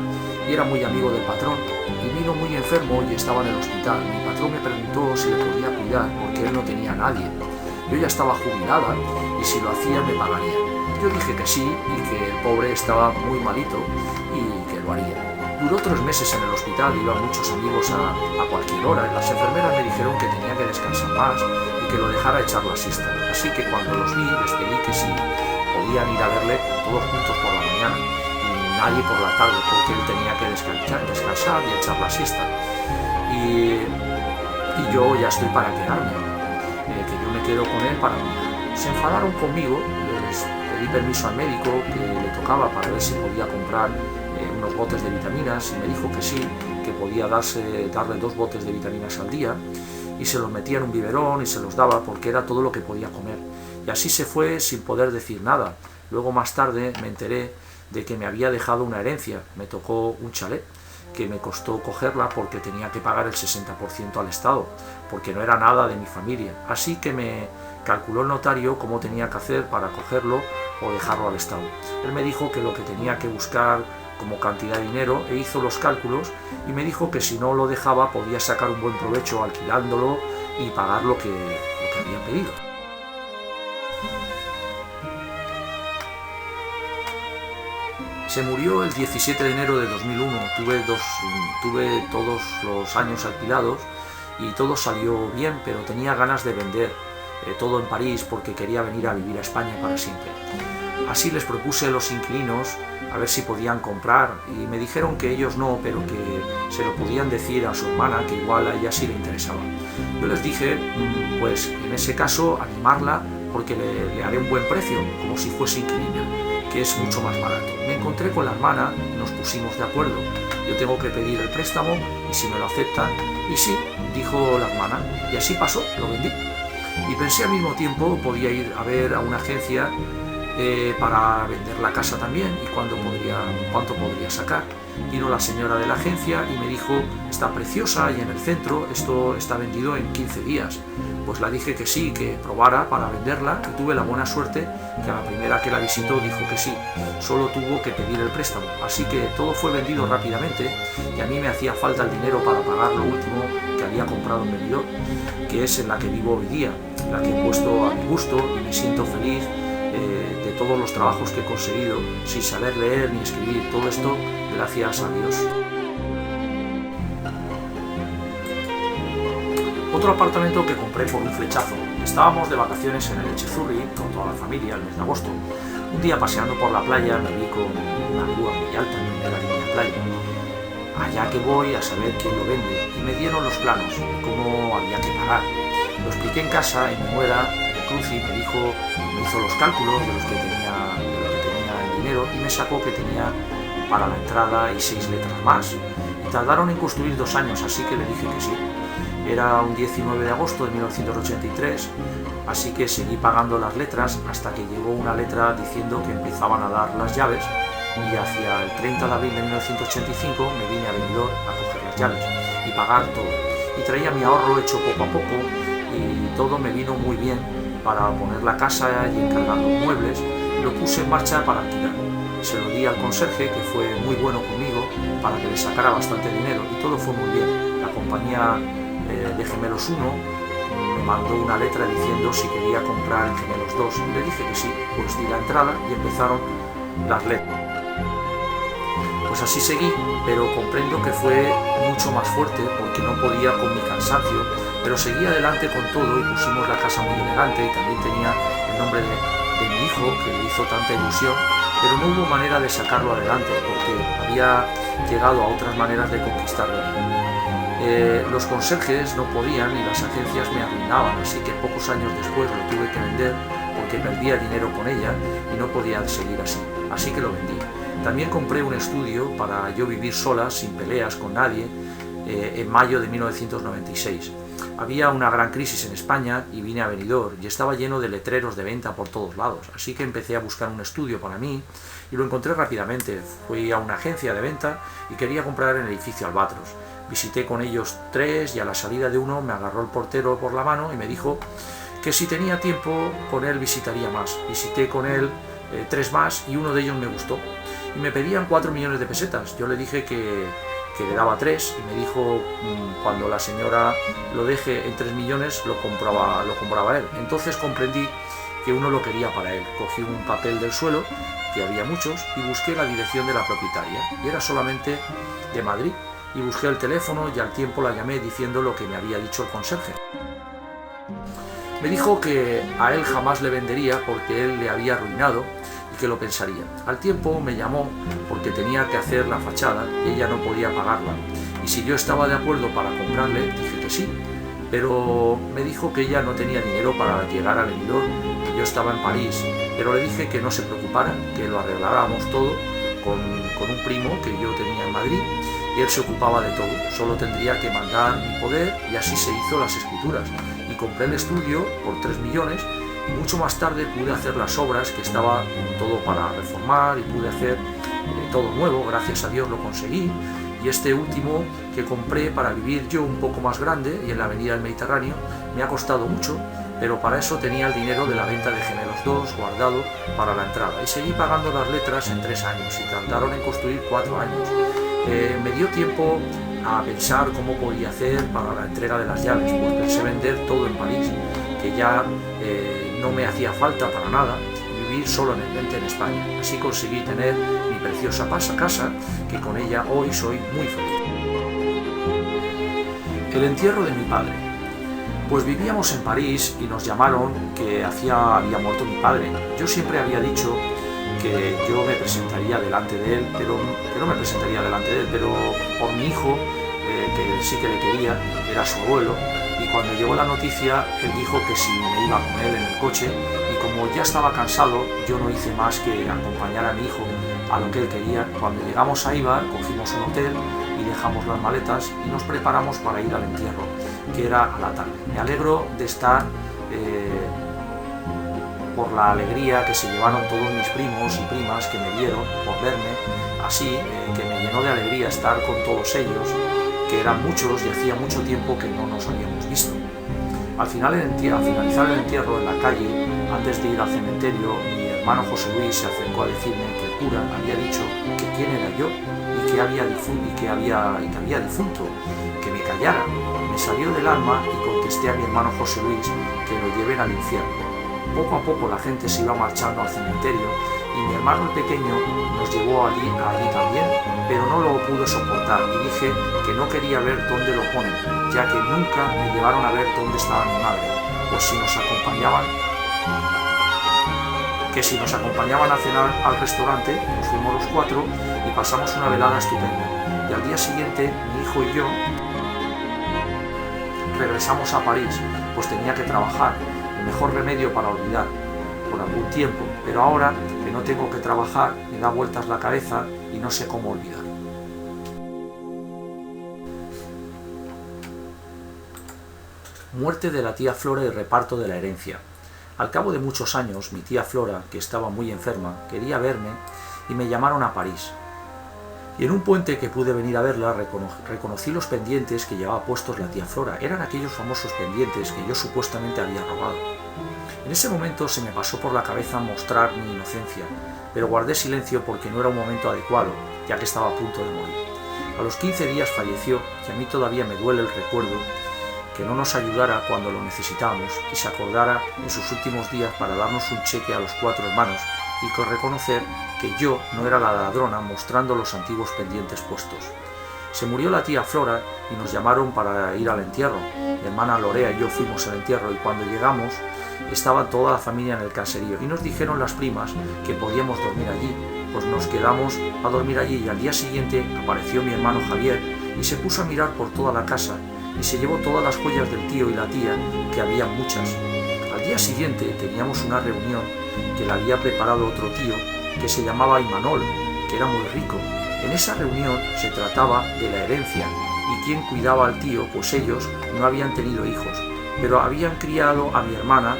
y era muy amigo del patrón y vino muy enfermo y estaba en el hospital. Mi patrón me preguntó si le podía cuidar porque él no tenía a nadie. Yo ya estaba jubilada y si lo hacía me pagaría. Yo dije que sí y que el pobre estaba muy malito y que lo haría. Duró 3 meses en el hospital, iban muchos amigos a cualquier hora y las enfermeras me dijeron que tenía que descansar más y que lo dejara echar la siesta. Así que cuando los vi les pedí que si podían ir a verle todos juntos por la mañana y nadie por la tarde porque él tenía que descansar y echar la siesta. Y yo ya estoy para quedarme, que yo me quedo con él para mí. Se enfadaron conmigo, les pedí permiso al médico que le tocaba para ver si podía comprar unos botes de vitaminas y me dijo que sí, que podía darle 2 botes de vitaminas al día y se los metía en un biberón y se los daba porque era todo lo que podía comer. Y así se fue sin poder decir nada. Luego más tarde me enteré de que me había dejado una herencia. Me tocó un chalet que me costó cogerla porque tenía que pagar el 60% al Estado, porque no era nada de mi familia. Así que me calculó el notario cómo tenía que hacer para cogerlo o dejarlo al Estado. Él me dijo que lo que tenía que buscar como cantidad de dinero e hizo los cálculos y me dijo que si no lo dejaba podía sacar un buen provecho alquilándolo y pagar lo que había pedido. Se murió el 17 de enero de 2001, tuve todos los años alquilados y todo salió bien, pero tenía ganas de vender todo en París porque quería venir a vivir a España para siempre. Así les propuse a los inquilinos a ver si podían comprar y me dijeron que ellos no, pero que se lo podían decir a su hermana, que igual a ella sí le interesaba. Yo les dije, pues en ese caso animarla porque le haré un buen precio, como si fuese inquilina, que es mucho más barato. Me encontré con la hermana y nos pusimos de acuerdo. Yo tengo que pedir el préstamo y si me lo aceptan, y sí, dijo la hermana, y así pasó, lo vendí. Y pensé al mismo tiempo, podía ir a ver a una agencia para vender la casa también y cuánto podría sacar. Vino la señora de la agencia y me dijo, está preciosa y en el centro, esto está vendido en 15 días. Pues la dije que sí, que probara para venderla y tuve la buena suerte que a la primera que la visitó dijo que sí, solo tuvo que pedir el préstamo. Así que todo fue vendido rápidamente y a mí me hacía falta el dinero para pagar lo último que había comprado en Benidorm, que es en la que vivo hoy día, la que he puesto a mi gusto y me siento feliz de todos los trabajos que he conseguido sin saber leer ni escribir, todo esto gracias a Dios. Otro apartamento que compré por un flechazo. Estábamos de vacaciones en el Echezurri con toda la familia el mes de agosto. Un día paseando por la playa me vi con una grúa muy alta en primera línea de playa. Allá que voy a saber quién lo vende y me dieron los planos de cómo había que pagar. Lo expliqué en casa y mi nuera Cruci me hizo los cálculos de lo que tenía en dinero y me sacó que tenía para la entrada y 6 letras más. Y tardaron en construir 2 años, así que le dije que sí. Era un 19 de agosto de 1983, así que seguí pagando las letras hasta que llegó una letra diciendo que empezaban a dar las llaves y hacia el 30 de abril de 1985 me vine a Benidorm a coger las llaves y pagar todo. Y traía mi ahorro hecho poco a poco y todo me vino muy bien para poner la casa y encargar los muebles, lo puse en marcha para alquilar. Se lo di al conserje, que fue muy bueno conmigo, para que le sacara bastante dinero, y todo fue muy bien. La compañía de Gemelos 1 me mandó una letra diciendo si quería comprar en Gemelos 2. Le dije que sí, pues di la entrada y empezaron las letras. Pues así seguí, pero comprendo que fue mucho más fuerte porque no podía con mi cansancio, pero seguí adelante con todo y pusimos la casa muy elegante y también tenía el nombre de mi hijo, que le hizo tanta ilusión, pero no hubo manera de sacarlo adelante porque había llegado a otras maneras de conquistarlo. Los conserjes no podían y las agencias me arruinaban, así que pocos años después lo tuve que vender porque perdía dinero con ella y no podía seguir así que lo vendí. También compré un estudio para yo vivir sola, sin peleas con nadie, en mayo de 1996. Había una gran crisis en España y vine a Benidorm y estaba lleno de letreros de venta por todos lados, así que empecé a buscar un estudio para mí y lo encontré rápidamente. Fui a una agencia de venta y quería comprar en el edificio Albatros. Visité con ellos 3 y a la salida de uno me agarró el portero por la mano y me dijo que si tenía tiempo con él visitaría más. Visité con él 3 más y uno de ellos me gustó y me pedían 4 millones de pesetas. Yo le dije que le daba 3 y me dijo cuando la señora lo deje en 3 millones lo compraba él. Entonces comprendí que uno lo quería para él. Cogí un papel del suelo, que había muchos, y busqué la dirección de la propietaria y era solamente de Madrid, y busqué el teléfono y al tiempo la llamé diciendo lo que me había dicho el conserje. Me dijo que a él jamás le vendería porque él le había arruinado y que lo pensaría. Al tiempo me llamó porque tenía que hacer la fachada y ella no podía pagarla. Y si yo estaba de acuerdo para comprarle, dije que sí. Pero me dijo que ella no tenía dinero para llegar a Benidorm y yo estaba en París. Pero le dije que no se preocupara, que lo arregláramos todo con un primo que yo tenía en Madrid y él se ocupaba de todo. Solo tendría que mandar mi poder y así se hizo las escrituras. Y compré el estudio por 3 millones y mucho más tarde pude hacer las obras, que estaba todo para reformar, y pude hacer todo nuevo, gracias a Dios lo conseguí. Y este último que compré para vivir yo un poco más grande y en la avenida del Mediterráneo me ha costado mucho, pero para eso tenía el dinero de la venta de Gemelos 2 guardado para la entrada y seguí pagando las letras en 3 años y tardaron en construir 4 años. Me dio tiempo a pensar cómo podía hacer para la entrega de las llaves, pues pensé vender todo en París, que ya no me hacía falta para nada, y vivir solamente en España. Así conseguí tener mi preciosa casa, que con ella hoy soy muy feliz. El entierro de mi padre. Pues vivíamos en París y nos llamaron que había muerto mi padre. Yo siempre había dicho que yo me presentaría delante de él, pero por mi hijo, que sí que le quería, era su abuelo, y cuando llegó la noticia, él dijo que si me iba con él en el coche, y como ya estaba cansado, yo no hice más que acompañar a mi hijo a lo que él quería. Cuando llegamos a Eibar, cogimos un hotel y dejamos las maletas y nos preparamos para ir al entierro, que era a la tarde. Me alegro de estar por la alegría que se llevaron todos mis primos y primas que me vieron por verme, así que me llenó de alegría estar con todos ellos, que eran muchos y hacía mucho tiempo que no nos habíamos visto. Al finalizar el entierro en la calle, antes de ir al cementerio, mi hermano José Luis se acercó a decirme que el cura había dicho que quién era yo y que había difunto, que me callara. Me salió del alma y contesté a mi hermano José Luis que lo lleven al infierno. Poco a poco la gente se iba marchando al cementerio y mi hermano el pequeño nos llevó allí también, pero no lo pude soportar y dije que no quería ver dónde lo ponen, ya que nunca me llevaron a ver dónde estaba mi madre, pues si nos acompañaban a cenar al restaurante, nos fuimos los 4 y pasamos una velada estupenda. Y al día siguiente mi hijo y yo regresamos a París, pues tenía que trabajar. Mejor remedio para olvidar por algún tiempo, pero ahora que no tengo que trabajar me da vueltas la cabeza y no sé cómo olvidar. Muerte de la tía Flora y reparto de la herencia. Al cabo de muchos años, mi tía Flora, que estaba muy enferma, quería verme y me llamaron a París. Y en un puente que pude venir a verla reconocí los pendientes que llevaba puestos la tía Flora. Eran aquellos famosos pendientes que yo supuestamente había robado. En ese momento se me pasó por la cabeza mostrar mi inocencia, pero guardé silencio porque no era un momento adecuado, ya que estaba a punto de morir. A los 15 días falleció, y a mí todavía me duele el recuerdo que no nos ayudara cuando lo necesitábamos y se acordara en sus últimos días para darnos un cheque a los 4 hermanos y reconocer que yo no era la ladrona mostrando los antiguos pendientes puestos. Se murió la tía Flora y nos llamaron para ir al entierro. Mi hermana Lorea y yo fuimos al entierro y cuando llegamos estaba toda la familia en el caserío y nos dijeron las primas que podíamos dormir allí. Pues nos quedamos a dormir allí y al día siguiente apareció mi hermano Javier y se puso a mirar por toda la casa y se llevó todas las joyas del tío y la tía, que había muchas. Al día siguiente teníamos una reunión que le había preparado otro tío que se llamaba Imanol, que era muy rico. En esa reunión se trataba de la herencia y quién cuidaba al tío, pues ellos no habían tenido hijos, pero habían criado a mi hermano,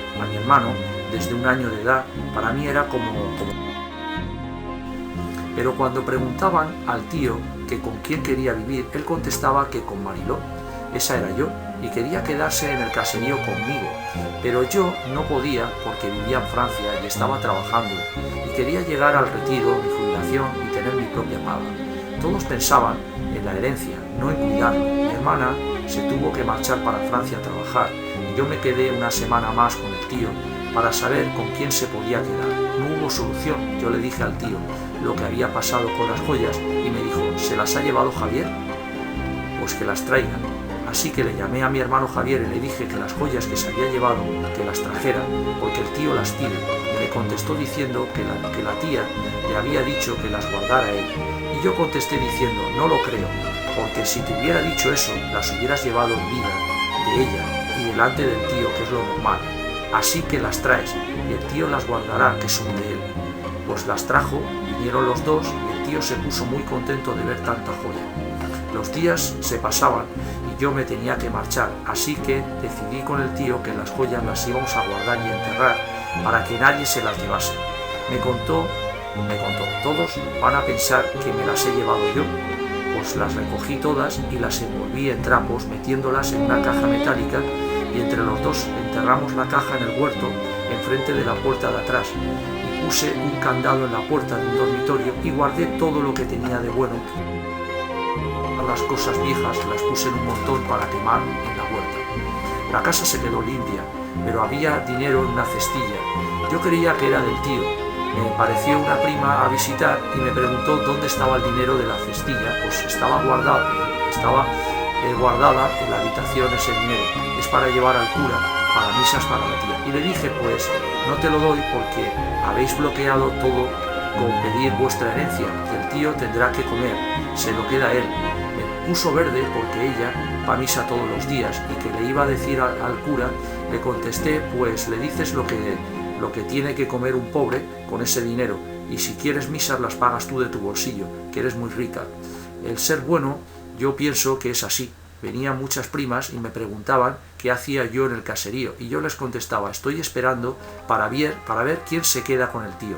desde 1 año de edad. Para mí era como... Pero cuando preguntaban al tío que con quién quería vivir, él contestaba que con Mariló, esa era yo, y quería quedarse en el caserío conmigo, pero yo no podía porque vivía en Francia y estaba trabajando, y quería llegar al retiro, mi jubilación y tener mi propia paga. Todos pensaban en la herencia, no en cuidarlo. Mi hermana se tuvo que marchar para Francia a trabajar, y yo me quedé 1 semana más con el tío para saber con quién se podía quedar. No hubo solución. Yo le dije al tío lo que había pasado con las joyas y me dijo, ¿se las ha llevado Javier? Pues que las traigan. Así que le llamé a mi hermano Javier y le dije que las joyas que se había llevado, que las trajera, porque el tío las tiene. Y me contestó diciendo que la tía le había dicho que las guardara él. Y yo contesté diciendo, no lo creo, porque si te hubiera dicho eso, las hubieras llevado en vida de ella y delante del tío, que es lo normal. Así que las traes, y el tío las guardará, que son de él. Pues las trajo, vinieron los dos, y el tío se puso muy contento de ver tanta joya. Los días se pasaban y yo me tenía que marchar, así que decidí con el tío que las joyas las íbamos a guardar y enterrar para que nadie se las llevase. Me contó, todos van a pensar que me las he llevado yo. Pues las recogí todas y las envolví en trapos metiéndolas en una caja metálica y entre los dos enterramos la caja en el huerto enfrente de la puerta de atrás y puse un candado en la puerta de un dormitorio y guardé todo lo que tenía de bueno. Las cosas viejas las puse en un montón para quemar en la huerta. La casa se quedó limpia, pero había dinero en una cestilla. Yo creía que era del tío. Me pareció una prima a visitar y me preguntó dónde estaba el dinero de la cestilla. Pues estaba guardada en la habitación ese dinero. Es para llevar al cura, para misas para la tía. Y le dije, pues no te lo doy porque habéis bloqueado todo con pedir vuestra herencia, que el tío tendrá que comer, se lo queda él. Me puso verde porque ella va a misa todos los días y que le iba a decir al cura. Le contesté, pues le dices lo que tiene que comer un pobre con ese dinero, y si quieres misas las pagas tú de tu bolsillo, que eres muy rica. El ser bueno, yo pienso que es así. Venían muchas primas y me preguntaban qué hacía yo en el caserío, y yo les contestaba, estoy esperando para ver quién se queda con el tío.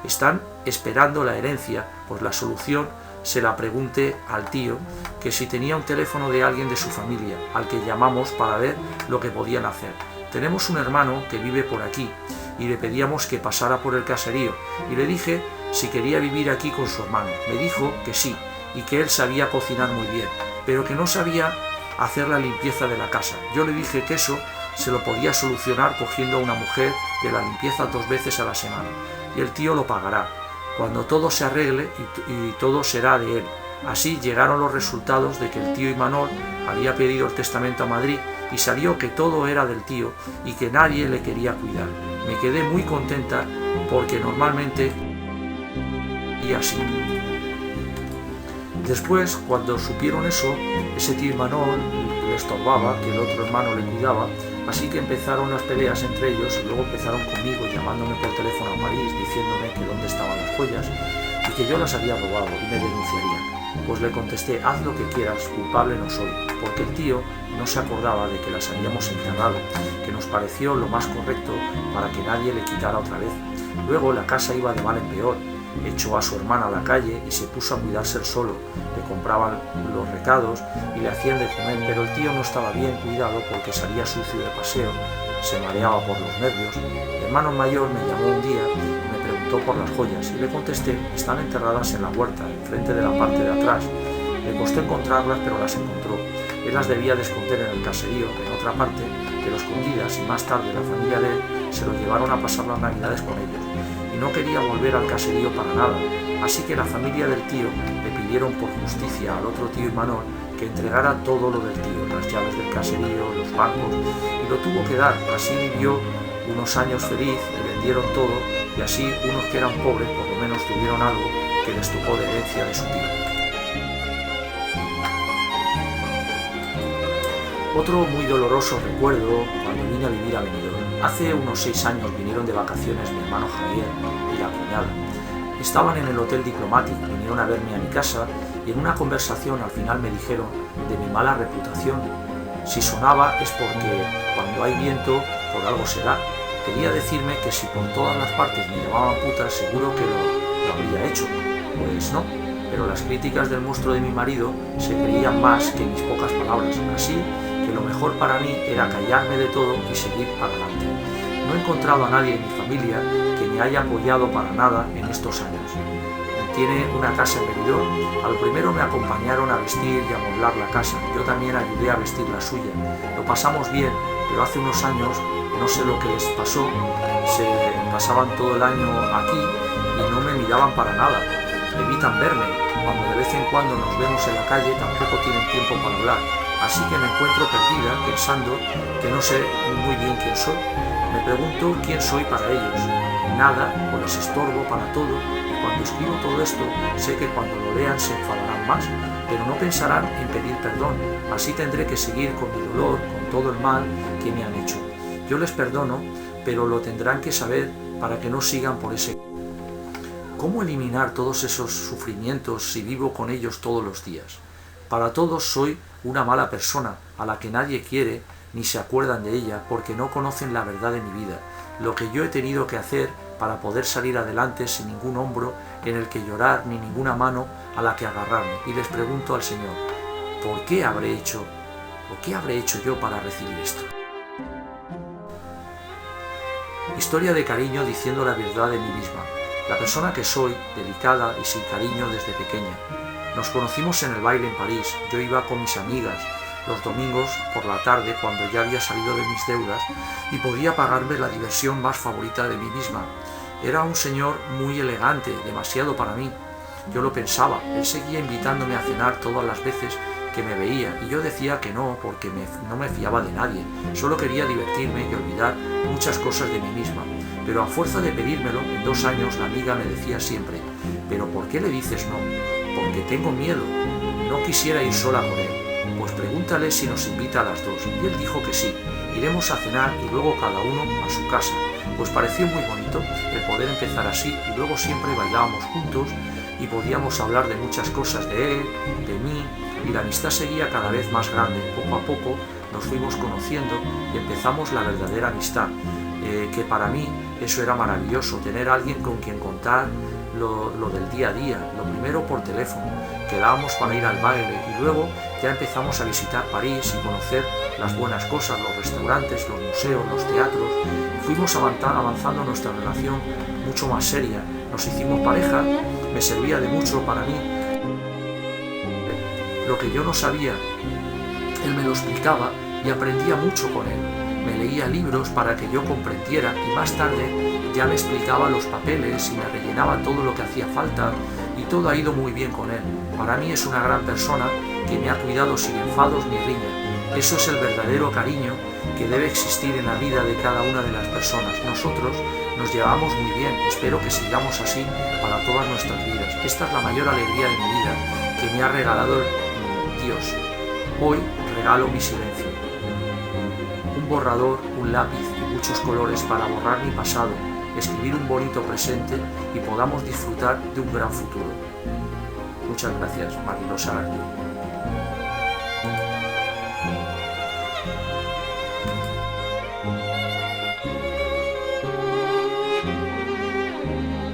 Están esperando la herencia, pues la solución se la pregunté al tío, que si tenía un teléfono de alguien de su familia, al que llamamos para ver lo que podían hacer. Tenemos un hermano que vive por aquí, y le pedíamos que pasara por el caserío, y le dije si quería vivir aquí con su hermano. Me dijo que sí, y que él sabía cocinar muy bien, pero que no sabía hacer la limpieza de la casa. Yo le dije que eso se lo podía solucionar cogiendo a una mujer de la limpieza 2 veces a la semana, y el tío lo pagará, cuando todo se arregle y todo será de él. Así llegaron los resultados de que el tío Imanol había pedido el testamento a Madrid y salió que todo era del tío y que nadie le quería cuidar. Me quedé muy contenta porque normalmente y así. Después, cuando supieron eso, ese tío Imanol le estorbaba que el otro hermano le cuidaba, así que empezaron las peleas entre ellos y luego empezaron conmigo llamándome por teléfono a París diciéndome que dónde estaban las joyas y que yo las había robado y me denunciarían. Pues le contesté, haz lo que quieras, culpable no soy, porque el tío no se acordaba de que las habíamos enterrado, que nos pareció lo más correcto para que nadie le quitara otra vez. Luego la casa iba de mal en peor, echó a su hermana a la calle y se puso a cuidarse él solo, le compraban los recados y le hacían de comer, pero el tío no estaba bien cuidado porque salía sucio de paseo se mareaba por los nervios. Mi hermano mayor me llamó un día y me preguntó por las joyas y le contesté: están enterradas en la huerta, enfrente de la parte de atrás. Le costó encontrarlas, pero las encontró. Él las debía de esconder en el caserío, en otra parte, pero escondidas, y más tarde la familia de él se lo llevaron a pasar las navidades con ellos. Y no quería volver al caserío para nada, así que la familia del tío le pidieron por justicia al otro tío Imanol que entregara todo lo del tío, las llaves del caserío, los bancos, y lo tuvo que dar. Así vivió unos años feliz y vendieron todo, y así unos que eran pobres por lo menos tuvieron algo que les tocó de herencia de su tío. Otro muy doloroso recuerdo cuando vine a vivir a Benidorm. Hace unos 6 años vinieron de vacaciones mi hermano Javier y la cuñada. Estaban en el Hotel Diplomatic, vinieron a verme a mi casa y en una conversación al final me dijeron de mi mala reputación. Si sonaba es porque cuando hay viento por algo será. Quería decirme que si por todas las partes me llamaban puta seguro que lo habría hecho. Pues no, pero las críticas del monstruo de mi marido se creían más que mis pocas palabras. Así que lo mejor para mí era callarme de todo y seguir para adelante. No he encontrado a nadie en mi familia que me haya apoyado para nada en estos años. Tiene una casa en Benidorm. Al primero me acompañaron a vestir y a amoblar la casa. Yo también ayudé a vestir la suya. Lo pasamos bien, pero hace unos años, no sé lo que les pasó, se pasaban todo el año aquí y no me miraban para nada. Evitan verme. Cuando de vez en cuando nos vemos en la calle tampoco tienen tiempo para hablar. Así que me encuentro perdida pensando que no sé muy bien quién soy. Me pregunto quién soy para ellos. Nada, o les estorbo para todo, y cuando escribo todo esto sé que cuando lo lean se enfadarán más, pero no pensarán en pedir perdón. Así tendré que seguir con mi dolor, con todo el mal que me han hecho. Yo les perdono, pero lo tendrán que saber para que no sigan por ese. ¿Cómo eliminar todos esos sufrimientos si vivo con ellos todos los días? Para todos soy una mala persona, a la que nadie quiere ni se acuerdan de ella porque no conocen la verdad de mi vida, lo que yo he tenido que hacer para poder salir adelante sin ningún hombro en el que llorar ni ninguna mano a la que agarrarme. Y les pregunto al Señor, ¿por qué habré hecho o qué habré hecho yo para recibir esto? Historia de cariño diciendo la verdad de mí misma. La persona que soy, delicada y sin cariño desde pequeña. Nos conocimos en el baile en París. Yo iba con mis amigas los domingos por la tarde cuando ya había salido de mis deudas y podía pagarme la diversión más favorita de mí misma. Era un señor muy elegante, demasiado para mí. Yo lo pensaba. Él seguía invitándome a cenar todas las veces que me veía y yo decía que no porque no me fiaba de nadie. Solo quería divertirme y olvidar muchas cosas de mí misma. Pero a fuerza de pedírmelo, en 2 años la amiga me decía siempre, ¿pero por qué le dices no? Porque tengo miedo. No quisiera ir sola con él. Pues pregúntale si nos invita a las 2. Y él dijo que sí. Iremos a cenar y luego cada uno a su casa. Pues pareció muy bonito el poder empezar así y luego siempre bailábamos juntos y podíamos hablar de muchas cosas de él, de mí, y la amistad seguía cada vez más grande. Poco a poco nos fuimos conociendo y empezamos la verdadera amistad, que para mí eso era maravilloso, tener a alguien con quien contar lo del día a día. Lo primero por teléfono, quedábamos para ir al baile y luego ya empezamos a visitar París y conocer las buenas cosas, los restaurantes, los museos, los teatros. Fuimos avanzando nuestra relación mucho más seria, nos hicimos pareja, me servía de mucho para mí. Lo que yo no sabía, él me lo explicaba y aprendía mucho con él. Me leía libros para que yo comprendiera y más tarde ya me explicaba los papeles y me rellenaba todo lo que hacía falta y todo ha ido muy bien con él. Para mí es una gran persona que me ha cuidado sin enfados ni riña. Eso es el verdadero cariño que debe existir en la vida de cada una de las personas. Nosotros nos llevamos muy bien, espero que sigamos así para todas nuestras vidas. Esta es la mayor alegría de mi vida que me ha regalado Dios. Hoy regalo mi silencio. Un borrador, un lápiz y muchos colores para borrar mi pasado, escribir un bonito presente y podamos disfrutar de un gran futuro. Muchas gracias, Marilosa Arturo.